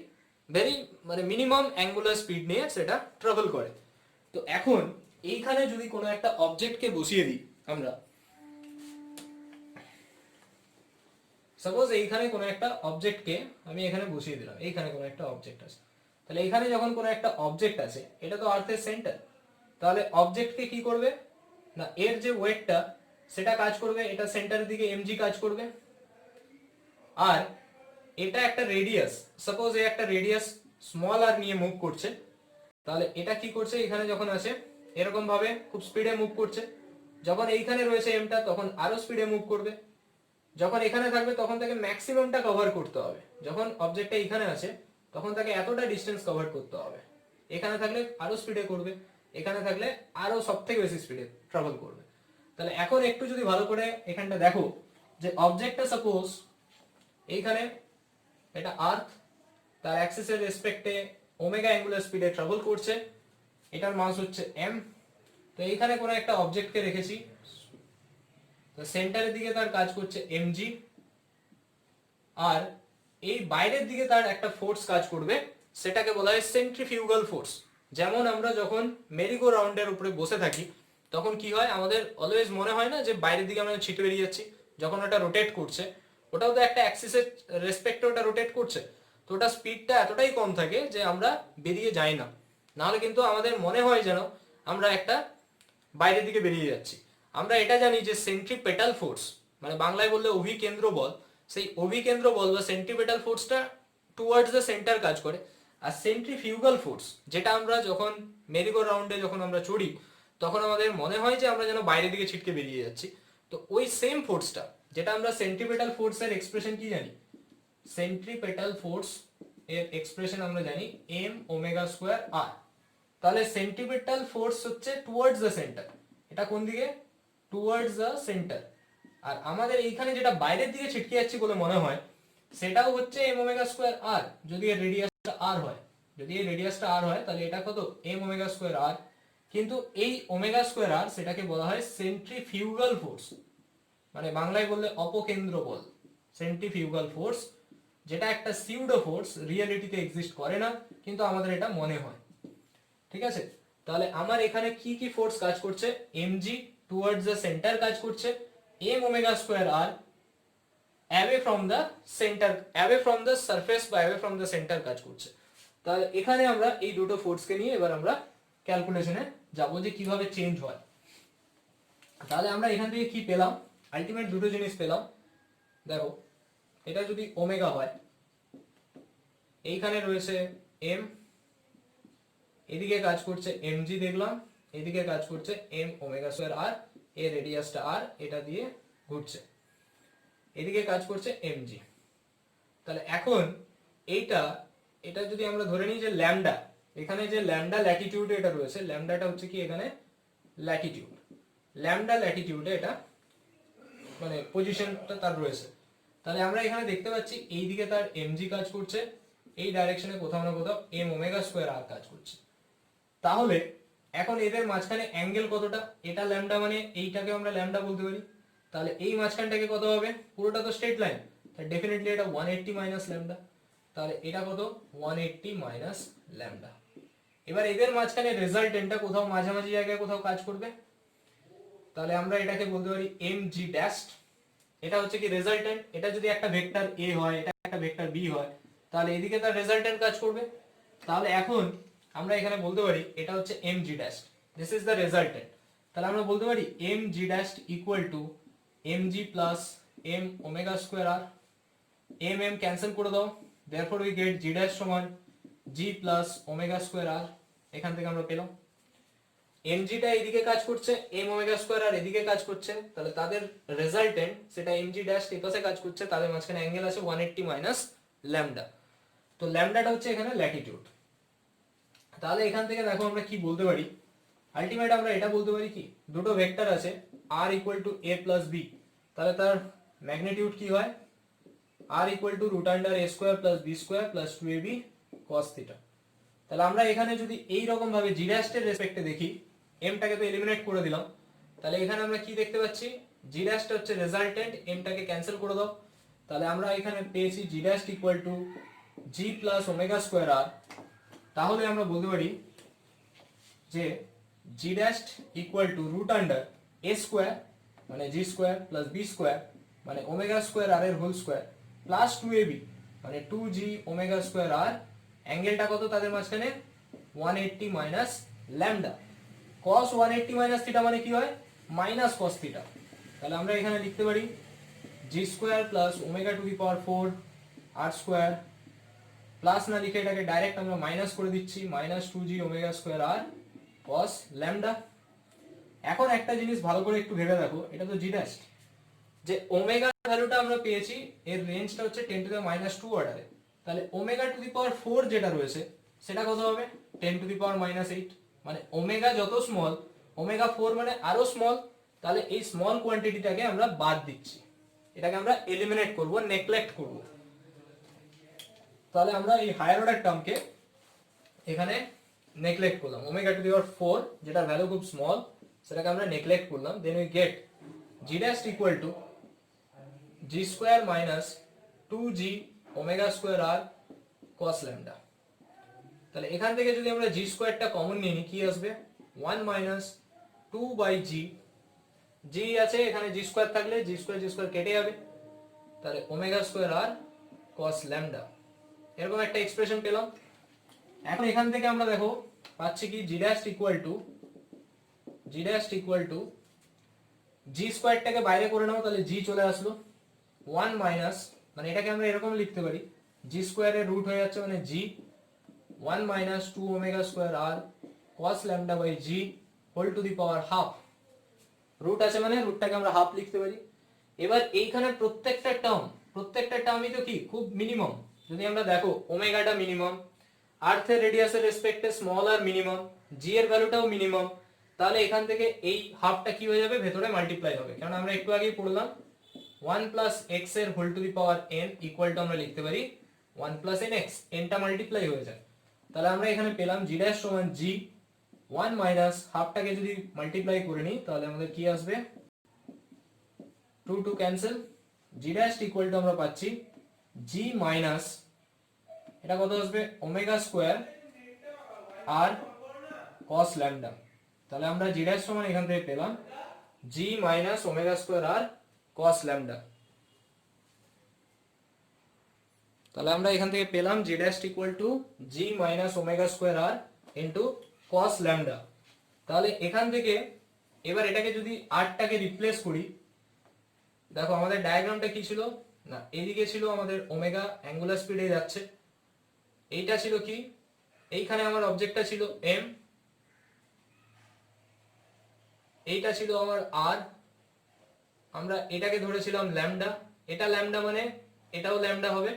মানে মিনিমাম অ্যাঙ্গুলার স্পিড নিয়ে সেটা ট্রাভেল করে। তো এখন এইখানে যদি কোনো একটা অবজেক্টকে বসিয়ে দিই আমরা, সাপোজ এইখানে কোনো একটা অবজেক্টকে আমি এখানে বসিয়ে দিলাম, এইখানে কোনো একটা অবজেক্ট আছে, তাহলে এখানে যখন কোনো একটা অবজেক্ট আছে, এটা তো আর্থের সেন্টার, তাহলে অবজেক্টকে কি করবে না, এর যে ওয়েটটা সেটা কাজ করবে, এটা সেন্টারের দিকে mg কাজ করবে, আর এটা একটা রেডিয়াস, সাপোজ এই একটা রেডিয়াস স্মল আর নিয়ে মুভ করছে, তাহলে এটা কি করছে, এখানে যখন আছে এরকম ভাবে খুব স্পিডে মুভ করছে, যখন এইখানে রয়েছে এমটা তখন আরো স্পিডে মুভ করবে, যখন এখানে থাকবে তখন তাকে ম্যাক্সিমামটা কভার করতে হবে, যখন অবজেক্টটা এখানে আছে তখন তাকে এতটা ডিস্টেন্স কভার করতে হবে, এখানে থাকলে আরো স্পিডে করবে, এখানে থাকলে আরো সব থেকে বেশি স্পিডে ট্রাভেল করবে। তাহলে এখন একটু যদি ভালো করে এখানটা দেখো যে অবজেক্টটা সাপোজ এইখানে এটা আর্থ, তার অ্যাক্সিসের রেসপেক্টে ওমেগা অ্যাঙ্গুলার স্পিডে ট্রাভেল করছে, এটার মাস হচ্ছে m। তো এইখানে কোনো একটা অবজেক্টকে রেখেছি, তো সেন্টারের দিকে তার কাজ করছে mg, আর এই বাইরের দিকে তার একটা ফোর্স কাজ করবে, সেটাকে বলা হয় সেন্ট্রিফিউগাল ফোর্স। যেমন আমরা যখন মেরিগো রাউন্ডের উপরে বসে থাকি তখন কি হয়, আমাদের অলওয়েজ মনে হয় না যে বাইরের দিকে আমরা ছিটে বেরিয়ে যাচ্ছি। যখন ওটা রোটেট করছে, ওটাও তো একটা অ্যাক্সিসের রেসপেক্টে ওটা রোটেট করছে, তো ওটা স্পিডটা এতটাই কম থাকে যে আমরা বেরিয়ে যাই না, নাহলে কিন্তু আমাদের মনে হয় যেন আমরা একটা বাইরের দিকে বেরিয়ে যাচ্ছি। আমরা এটা জানি যে সেন্ট্রিপেটাল ফোর্স, মানে বাংলায় বললে অভিকেন্দ্র বল, সেই অভিকেন্দ্র বল বা সেন্ট্রিপেটাল ফোর্সটা টুয়ার্ডস দ্য সেন্টার কাজ করে। আর সেন্ট্রিফিউগাল ফোর্স, যেটা আমরা যখন মেরিগো রাউন্ডে যখন আমরা চড়ি তখন আমাদের মনে হয় যে আমরা যেন বাইরের দিকে ছিটকে বেরিয়ে যাচ্ছি, তো ওই সেম ফোর্সটা যেটা আমরা সেন্ট্রিপেটাল ফোর্সের এক্সপ্রেশন কি জানি, সেন্ট্রিপেটাল ফোর্স এর এক্সপ্রেশন আমরা জানি m ওমেগা স্কয়ার r। তাহলে সেন্ট্রিপেটাল ফোর্স হচ্ছে টুয়ার্ডস দ্য সেন্টার, এটা কোন দিকে, টুয়ার্ডস দ্য সেন্টার। আর আমাদের এইখানে যেটা বাইরের দিকে ছিটকে যাচ্ছি বলে মনে হয় সেটাও হচ্ছে m ওমেগা স্কয়ার r, যদি এর রেডিয়াসটা r হয়। যদি এই রেডিয়াসটা r হয় তাহলে এটা কত, m ওমেগা স্কয়ার r। কিন্তু এই ওমেগা স্কয়ার r সেটাকে বলা হয় সেন্ট্রিফিউগাল ফোর্স, মানে বাংলায় বললে অপকেন্দ্র বল, সেন্ট্রিফিউগাল ফোর্স, যেটা একটা সিউডো ফোর্স, রিয়েলিটিতে এক্সিস্ট করে না কিন্তু আমাদের এটা মনে হয়। ঠিক আছে, তাহলে আমার এখানে কি কি ফোর্স কাজ করছে, mg টুয়ার্ডস দ্য সেন্টার কাজ করছে, m omega square r away from the centre, away from the surface বা অ্যাওয়ে ফ্রম দ্য সেন্টার কাজ করছে। তাহলে এখানে আমরা এই দুটো ফোর্সকে নিয়ে এবার আমরা ক্যালকুলেশনে যাব যে কিভাবে চেঞ্জ হয়। তাহলে আমরা এখান থেকে কি পেলাম, আলটিমেট দুটো জিনিস পেলাম। দেখো, এটা যদি ওমেগা হয়, এইখানে রয়েছে m, এদিকে কাজ করছে mg দেখলাম, এদিকে কাজ করছে m ওমেগা স্কয়ার r, এর রেডিয়াসটা r, এটা দিয়ে ঘুরছে, এদিকে কাজ করছে mg। তাহলে এখন এইটা, এটা যদি আমরা ধরে নিই যে ল্যামডা, এখানে যে ল্যামডা ল্যাটিটিউডে এটা রয়েছে, ল্যামডাটা হচ্ছে কি এখানে ল্যাটিটিউড, ল্যামডা ল্যাটিটিউডে এটা মানে পজিশনটা তার রয়েছে। তাহলে আমরা এখানে দেখতে পাচ্ছি এই দিকে তার mg কাজ করছে, এই ডাইরেকশনে কোথাও না কোথাও m ওমেগা স্কয়ার r কাজ করছে। তাহলে এখন এদের মাঝখানে অ্যাঙ্গেল কতটা, এটা ল্যামডা মানে এইটাকে আমরা ল্যামডা বলতে পারি। তাহলে এই মাঝখানটাকে কত হবে, পুরোটা তো স্ট্রেট লাইন, তাহলে ডেফিনেটলি এটা 180 মাইনাস ল্যামডা। তাহলে এটা কত, 180 মাইনাস ল্যামডা। এবার এদের মাঝখানে রেজাল্টেন্টটা কোথাও মাঝামাঝি জায়গায় কোথাও কাজ করবে, তাহলে আমরা এটাকে বলতে পারি mg ড্যাশ। এটা হচ্ছে কি রেজাল্টেন্ট, এটা যদি একটা ভেক্টর a হয়, এটা একটা ভেক্টর b হয়, তাহলে এদিকে তার রেজাল্টেন্ট কাজ করবে। তাহলে এখন আমরা এখানে বলতে পারি এটা হচ্ছে mg dash, this is the resultant. তাহলে আমরা বলতে পারি mg dash equal two mg plus m omega square r, m cancel করে দাও, therefore we get g dash সমান g plus omega square r। এখান থেকে আমরা পেলাম mg টা এদিকে কাজ করছে, m ওমেগা স্কয়ার আর এদিকে কাজ করছে, তাহলে তাদের রেজাল্টেন্ট সেটা mg ড্যাশ এই পাশে কাজ করছে, তাদের মাঝখানে অ্যাঙ্গেল আছে 180 মাইনাস ল্যামডা। তো ল্যামডাটা হচ্ছে এখানে ল্যাটিটিউড। তাহলে এখান থেকে দেখো আমরা কি বলতে পারি, আলটিমেট আমরা এটা বলতে পারি কি, দুটো ভেক্টর আছে r equal to a plus b, তাহলে তার ম্যাগনিটিউড কি হয়, r equal to root under a square plus b square plus 2ab cos theta. তাহলে আমরা এখানে যদি এই রকম ভাবে g ড্যাশ এর রেসপেক্টে দেখি, m টাকে তো এলিমিনেট করে দিলাম, তাহলে এখানে আমরা কি দেখতে পাচ্ছি, g ড্যাশটা হচ্ছে রেজাল্টেন্ট, m টাকে ক্যান্সেল করে দাও, তাহলে আমরা এখানে পেয়েছি g dash equal to g plus omega square r। তাহলে আমরা বলতে পারি যে g dash equal to root under a square মানে g square plus b square মানে ওমেগা স্কয়ার r এর হোল স্কয়ার প্লাস 2ab মানে 2g ওমেগা স্কয়ার r। অ্যাঙ্গেলটা কত তাদের মাঝখানে, 180 minus lambda. cos 180 minus theta মানে কি হয়, মাইনাস cos থিটা। তাহলে আমরা এখানে লিখতে পারি g square plus omega two the power 4 r square, plus না লিখে এটাকে ডাইরেক্ট আমরা মাইনাস করে দিচ্ছি, minus 2g omega square r cos lambda. এখন একটা জিনিস ভালো করে একটু ভেবে দেখো, এটা তো g ড্যাশ, যে ওমেগা ভ্যালুটা আমরা পেয়েছি এর রেঞ্জটা হচ্ছে 10 টু দি মাইনাস 2 অর্ডারে, তাহলে ওমেগা টু দি পাওয়ার 4 যেটা রয়েছে সেটা কত হবে, 10 টু দি পাওয়ার মাইনাস 8 মানে ওমেগা যত স্মল, ওমেগা 4 মানে আরো স্মল, তাহলে এই স্মল কোয়ান্টিটিটাকে আমরা বাদ দিচ্ছি, এটাকে আমরা এলিমিনেট করব, নেগলেক্ট করব। তাহলে আমরা এই হায়ার অর্ডার টার্মকে এখানে নেগলেক্ট করলাম, ওমেগা টু দি পাওয়ার 4 যেটা ভ্যালু খুব স্মল সেটাকে আমরা নেগলেক্ট করলাম। Then we get g dash equal to g square minus 2g omega square r cos lambda. তাহলে এখান থেকে যদি আমরা g স্কয়ারটা কমন নিই কি আসবে, 1 মাইনাস 2 বাই g, g আছে এখানে, g স্কয়ার থাকলে g স্কয়ার কেটে যাবে, তাহলে omega square r cos lambda, এরকম একটা এক্সপ্রেশন পেলাম। এখন এখান থেকে আমরা দেখো পাচ্ছি কি g dash equal to g স্কয়ারটাকে বাইরে করে নাও, তাহলে g চলে আসলো 1 মাইনাস, মানে এটাকে আমরা এরকম লিখতে পারি, g স্কয়ারের রুট হয়ে যাচ্ছে মানে g 1 minus 2 omega square r cos lambda by g whole to the power half. Root আছে মানে রুটটাকে আমরা হাফ লিখতে পারি। এবার এইখানে প্রত্যেকটা টার্মই তো কি খুব মিনিমাম, যদি আমরা দেখো ওমেগাটা মিনিমাম, আর্থের রেডিয়াসের রেসপেক্টে স্মল আর মিনিমাম, জি এর ভ্যালুটাও মিনিমাম, তাহলে এখান থেকে এই হাফটা কি হয়ে যাবে, ভেতরে মাল্টিপ্লাই হবে, কারণ আমরা একটু আগেই পড়লাম 1 প্লাস এক্স এর whole to the power n equal to আমরা লিখতে পারি 1 প্লাস nx, nটা মাল্টিপ্লাই হয়ে যায়। তাহলে আমরা এখানে পেলাম g ড্যাশ সমান g 1 মাইনাস হাফটাকে যদি মাল্টিপ্লাই করে নিই তাহলে আমাদের কি আসবে, 2 cancel, g dash equal to আমরা পাচ্ছি g মাইনাস এটা কত আসবে, omega square r cos lambda. তাহলে আমরা g ড্যাশ সমান এখান থেকে পেলাম g minus omega square r cos lambda. তাহলে আমরা এখান থেকে পেলাম g dash equal to g minus omega square r into cos lambda. তাহলে এখান থেকে এবার এটাকে যদি r টাকে রিপ্লেস করি, দেখো আমাদের ডায়াগ্রামটা কি ছিল না, এদিকে ছিল আমাদের ওমেগা অ্যাঙ্গুলার স্পিডে যাচ্ছে, এইটা ছিল কি, এইখানে আমার অবজেক্টটা ছিল m, এইটা ছিল আমার r, আমরা এটাকে ধরেছিলাম ল্যামডা, এটা ল্যামডা মানে এটাও ল্যামডা হবে।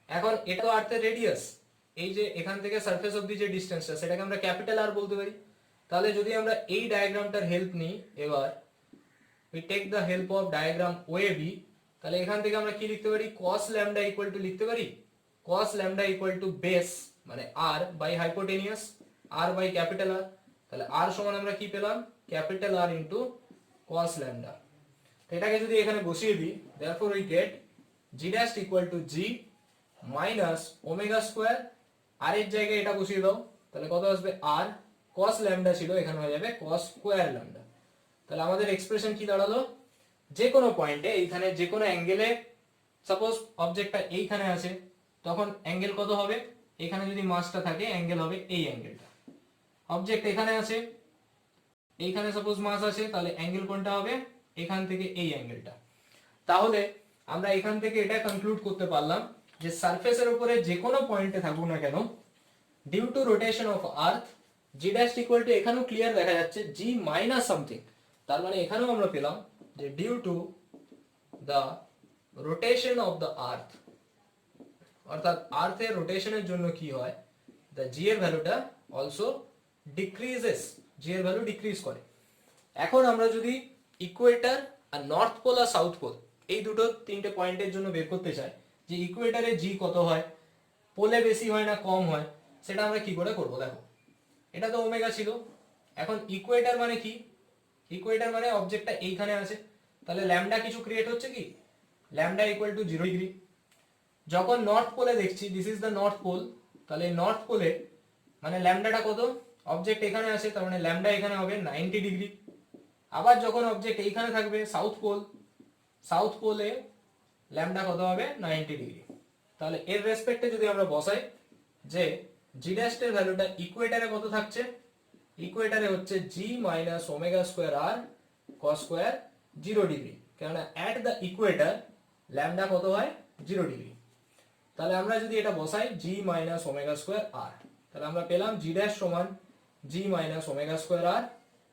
এখন এটা তো আর্থের রেডিয়াস, এই যে এখান থেকে সারফেস অবধি যে ডিসটেন্সটা সেটাকে আমরা ক্যাপিটাল আর বলতে পারি। তাহলে যদি আমরা এই ডায়াগ্রামটার হেল্প নিই, এবার we take the help of diagram OAB, তাহলে এখান থেকে আমরা কি লিখতে পারি, cos ল্যামডা ইকুয়াল টু লিখতে পারি cos lambda equal to base মানে r by hypotenuse, r by capital R, তাহলে r সমান আমরা কি পেলাম, capital R into cos lambda. তো এটাকে যদি এখানে বসিয়ে দিই, therefore we get g dash equal to g minus omega square, r এর জায়গায় এটা বসিয়ে দাও, তাহলে কত আসবে, r cos ল্যামডা ছিল এখানে হয়ে যাবে cos স্কয়ার ল্যামডা। তাহলে আমাদের এক্সপ্রেশন কি দাঁড়ালো, যে কোনো পয়েন্টে এইখানে যে কোনো অ্যাঙ্গেলে, সাপোজ অবজেক্টটা এইখানে আছে তখন অ্যাঙ্গেল কত হবে, এখানে যদি মাসটা থাকে অ্যাঙ্গেল হবে এই অ্যাঙ্গেলটা, অবজেক্ট এখানে আছে এইখানে সাপোজ মাস আছে, তাহলে অ্যাঙ্গেল কোনটা হবে, এখান থেকে এই অ্যাঙ্গেলটা। তাহলে আমরা এখান থেকে এটা কনক্লুড করতে পারলাম যে সারফেসের উপরে যে কোনো পয়েন্টে থাকুক না কেন, due to rotation of earth g dash equal to, এখানেও ক্লিয়ার দেখা যাচ্ছে g মাইনাস সামথিং, তার মানে এখানেও আমরা পেলাম যে due to the rotation of the আর্থ, অর্থাৎ আর্থের রোটেশনের জন্য কি হয়, দ্য জি এর ভ্যালুটা অলসো ডিক্রিজেস, জি এর ভ্যালু ডিক্রিজ করে। এখন আমরা যদি ইকুয়েটর আর নর্থ পোল আর সাউথ পোল এই দুটো তিনটে পয়েন্টের জন্য বের করতে চাই যে ইকুয়েটরে জি কত হয়, পোলে বেশি হয় না কম হয়, সেটা আমরা কি করে করব, দেখো এটা তো ওমেগা ছিল, এখন ইকুয়েটর মানে কি, ইকুয়েটর মানে অবজেক্টটা এইখানে আছে, তাহলে ল্যামডা কিছু ক্রিয়েট হচ্ছে কি, ল্যামডা ইকুয়াল টু 0 ডিগ্রি। যখন নর্থ পোলে দেখছি, this is the north pole, তাহলে নর্থ পোলে মানে ল্যামডাটা কত, অবজেক্ট এখানে আছে তার মানে ল্যামডা এখানে হবে 90 ডিগ্রি। আবার যখন অবজেক্ট এইখানে থাকবে সাউথ পোল, সাউথ পোলে ল্যামডা কত হবে 90 ডিগ্রি। তাহলে এর রেসপেক্টে যদি আমরা বসাই যে জি ড্যাশ এর ভ্যালুটা ইকুয়েটরে কত থাকছে, ইকুয়েটরে হচ্ছে g minus omega square r cos square 0 degree, কারণ এট দ্য ইকুয়েটর ল্যামডা কত হয় 0 ডিগ্রি। তাহলে আমরা যদি এটা বসাই g minus omega square r, তাহলে আমরা পেলাম g ড্যাশ সমান g minus omega square r,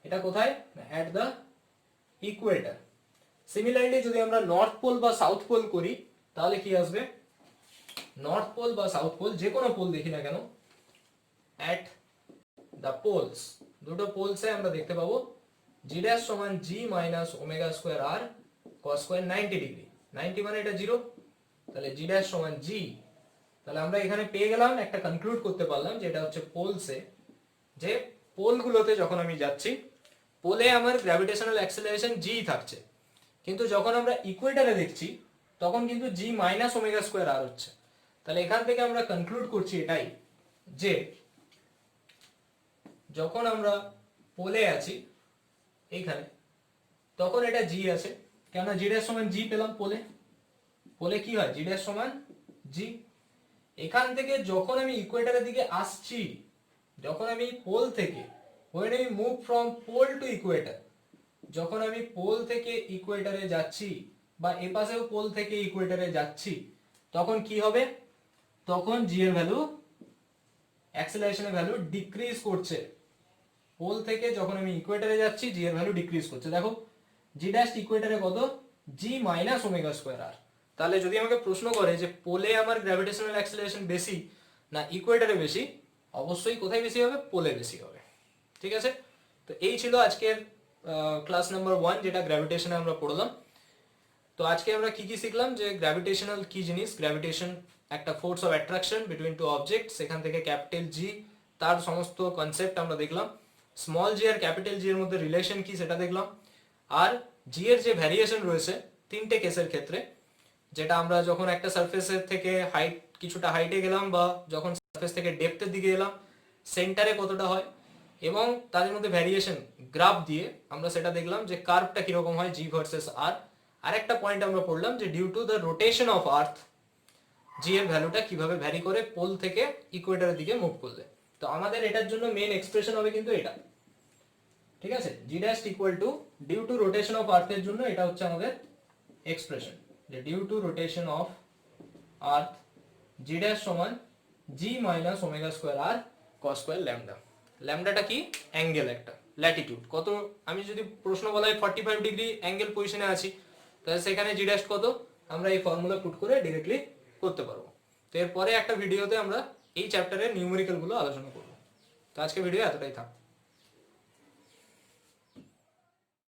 এটা কোথায়, এট দ্য ইকুয়েটর। সিমিলারলি যদি আমরা নর্থ পোল বা সাউথ পোল করি তাহলে কি আসবে, নর্থ পোল বা সাউথ পোল যে কোনো পোল দেখি না কেন, at the poles দুটো পোলসে আমরা দেখতে পাবো জি ড্যাশ সমান G minus omega square R cos square 90 degree. 90 মানে এটা 0, তাহলে জি ড্যাশ সমান জি। তাহলে আমরা এখানে পেয়ে গেলাম, একটা কনক্লুড করতে পারলাম যে এটা হচ্ছে পোলসে, যে পোলগুলোতে যখন আমি যাচ্ছি পোলে আমার গ্র্যাভিটেশনাল অ্যাক্সেলারেশন জি থাকছে, কিন্তু যখন আমরা ইকুয়েটরে দেখছি তখন কিন্তু জি মাইনাস ওমেগা স্কোয়ার আর হচ্ছে। তাহলে এখান থেকে আমরা কনক্লুড করছি এটাই যে যখন আমরা পোলে আছি এইখানে তখন এটা জি আছে, কেননা জি ড্যাশ সমান জি পেলাম পোলে। পোলে কি হয়, জি ড্যাশ সমান জি। এখান থেকে যখন আমি ইকুয়েটরের দিকে আসছি, যখন আমি পোল থেকে when we move from pole to equator, যখন আমি পোল থেকে ইকুয়েটরে যাচ্ছি বা এ পাশেও পোল থেকে ইকুয়েটরে যাচ্ছি, তখন কি হবে, তখন জি এর ভ্যালু, অ্যাক্সেলারেশনের ভ্যালু ডিক্রিজ করছে। পোল থেকে যখন আমি ইকুয়েটরে যাচ্ছি জি এর ভ্যালু ডিক্রিজ করছে। দেখো জি ড্যাশ ইকুয়েটরে কত, জি মাইনাস ওমেগা স্কোয়ার আর। তাহলে যদি আমাকে প্রশ্ন করে যে পোলে আমার গ্র্যাভিটেশনাল অ্যাক্সেলারেশন বেশি না ইকুয়েটরে বেশি, অবশ্যই কোথায় বেশি হবে, পোলে বেশি হবে। ঠিক আছে, তো এই ছিল আজকের ক্লাস নাম্বার 1, যেটা গ্র্যাভিটেশনে আমরা পড়লাম। তো আজকে আমরা কি কি শিখলাম, যে গ্র্যাভিটেশনাল কি জিনিস, গ্র্যাভিটেশন একটা force of attraction between two object, সেখান থেকে ক্যাপিটাল জি তার সমস্ত কনসেপ্ট আমরা দেখলাম। স্মল জি আর ক্যাপিটাল জি এর মধ্যে রিলেশন কি সেটা দেখলাম। আর জি এর যে ভ্যারিয়েশন রয়েছে তিনটে কেসের ক্ষেত্রে, যেটা আমরা যখন একটা সারফেসের থেকে হাইট কিছুটা হাইটে গেলাম বা যখন সারফেস থেকে ডেপথের দিকে এলাম সেন্টারে কতটা হয়, এবং তাদের মধ্যে ভ্যারিয়েশন গ্রাফ দিয়ে আমরা সেটা দেখলাম যে কার্ভটা কিরকম হয় জি ভার্সেস আর। আরেকটা পয়েন্ট আমরা পড়লাম যে due to the rotation of earth G এর ভ্যালুটা কিভাবে ভ্যারি করে পোল থেকে ইকুয়েটরের দিকে মুভ করলে। তো আমাদের এটার জন্য মেন এক্সপ্রেশন হবে কিন্তু এটা, ঠিক আছে, G dash equal to due to rotation of earth এর জন্য এটা হচ্ছে আমাদের এক্সপ্রেশন, যে due to rotation of earth G dash সমান G minus omega square R cos square lambda. ল্যামডাটা কি, অ্যাঙ্গেল, একটা ল্যাটিটিউড কত। আমি যদি প্রশ্ন বলা হয় 45 ডিগ্রি অ্যাঙ্গেল পজিশনে আছি, তাহলে সেখানে জি ড্যাশ কত, আমরা এই ফর্মুলা পুট করে ডিরেক্টলি করতে পারবো। তো এরপরে একটা ভিডিওতে আমরা এই চ্যাপ্টারের নিউমেরিক্যাল গুলো আলোচনা করবো। তো আজকে ভিডিও এতটাই থাক।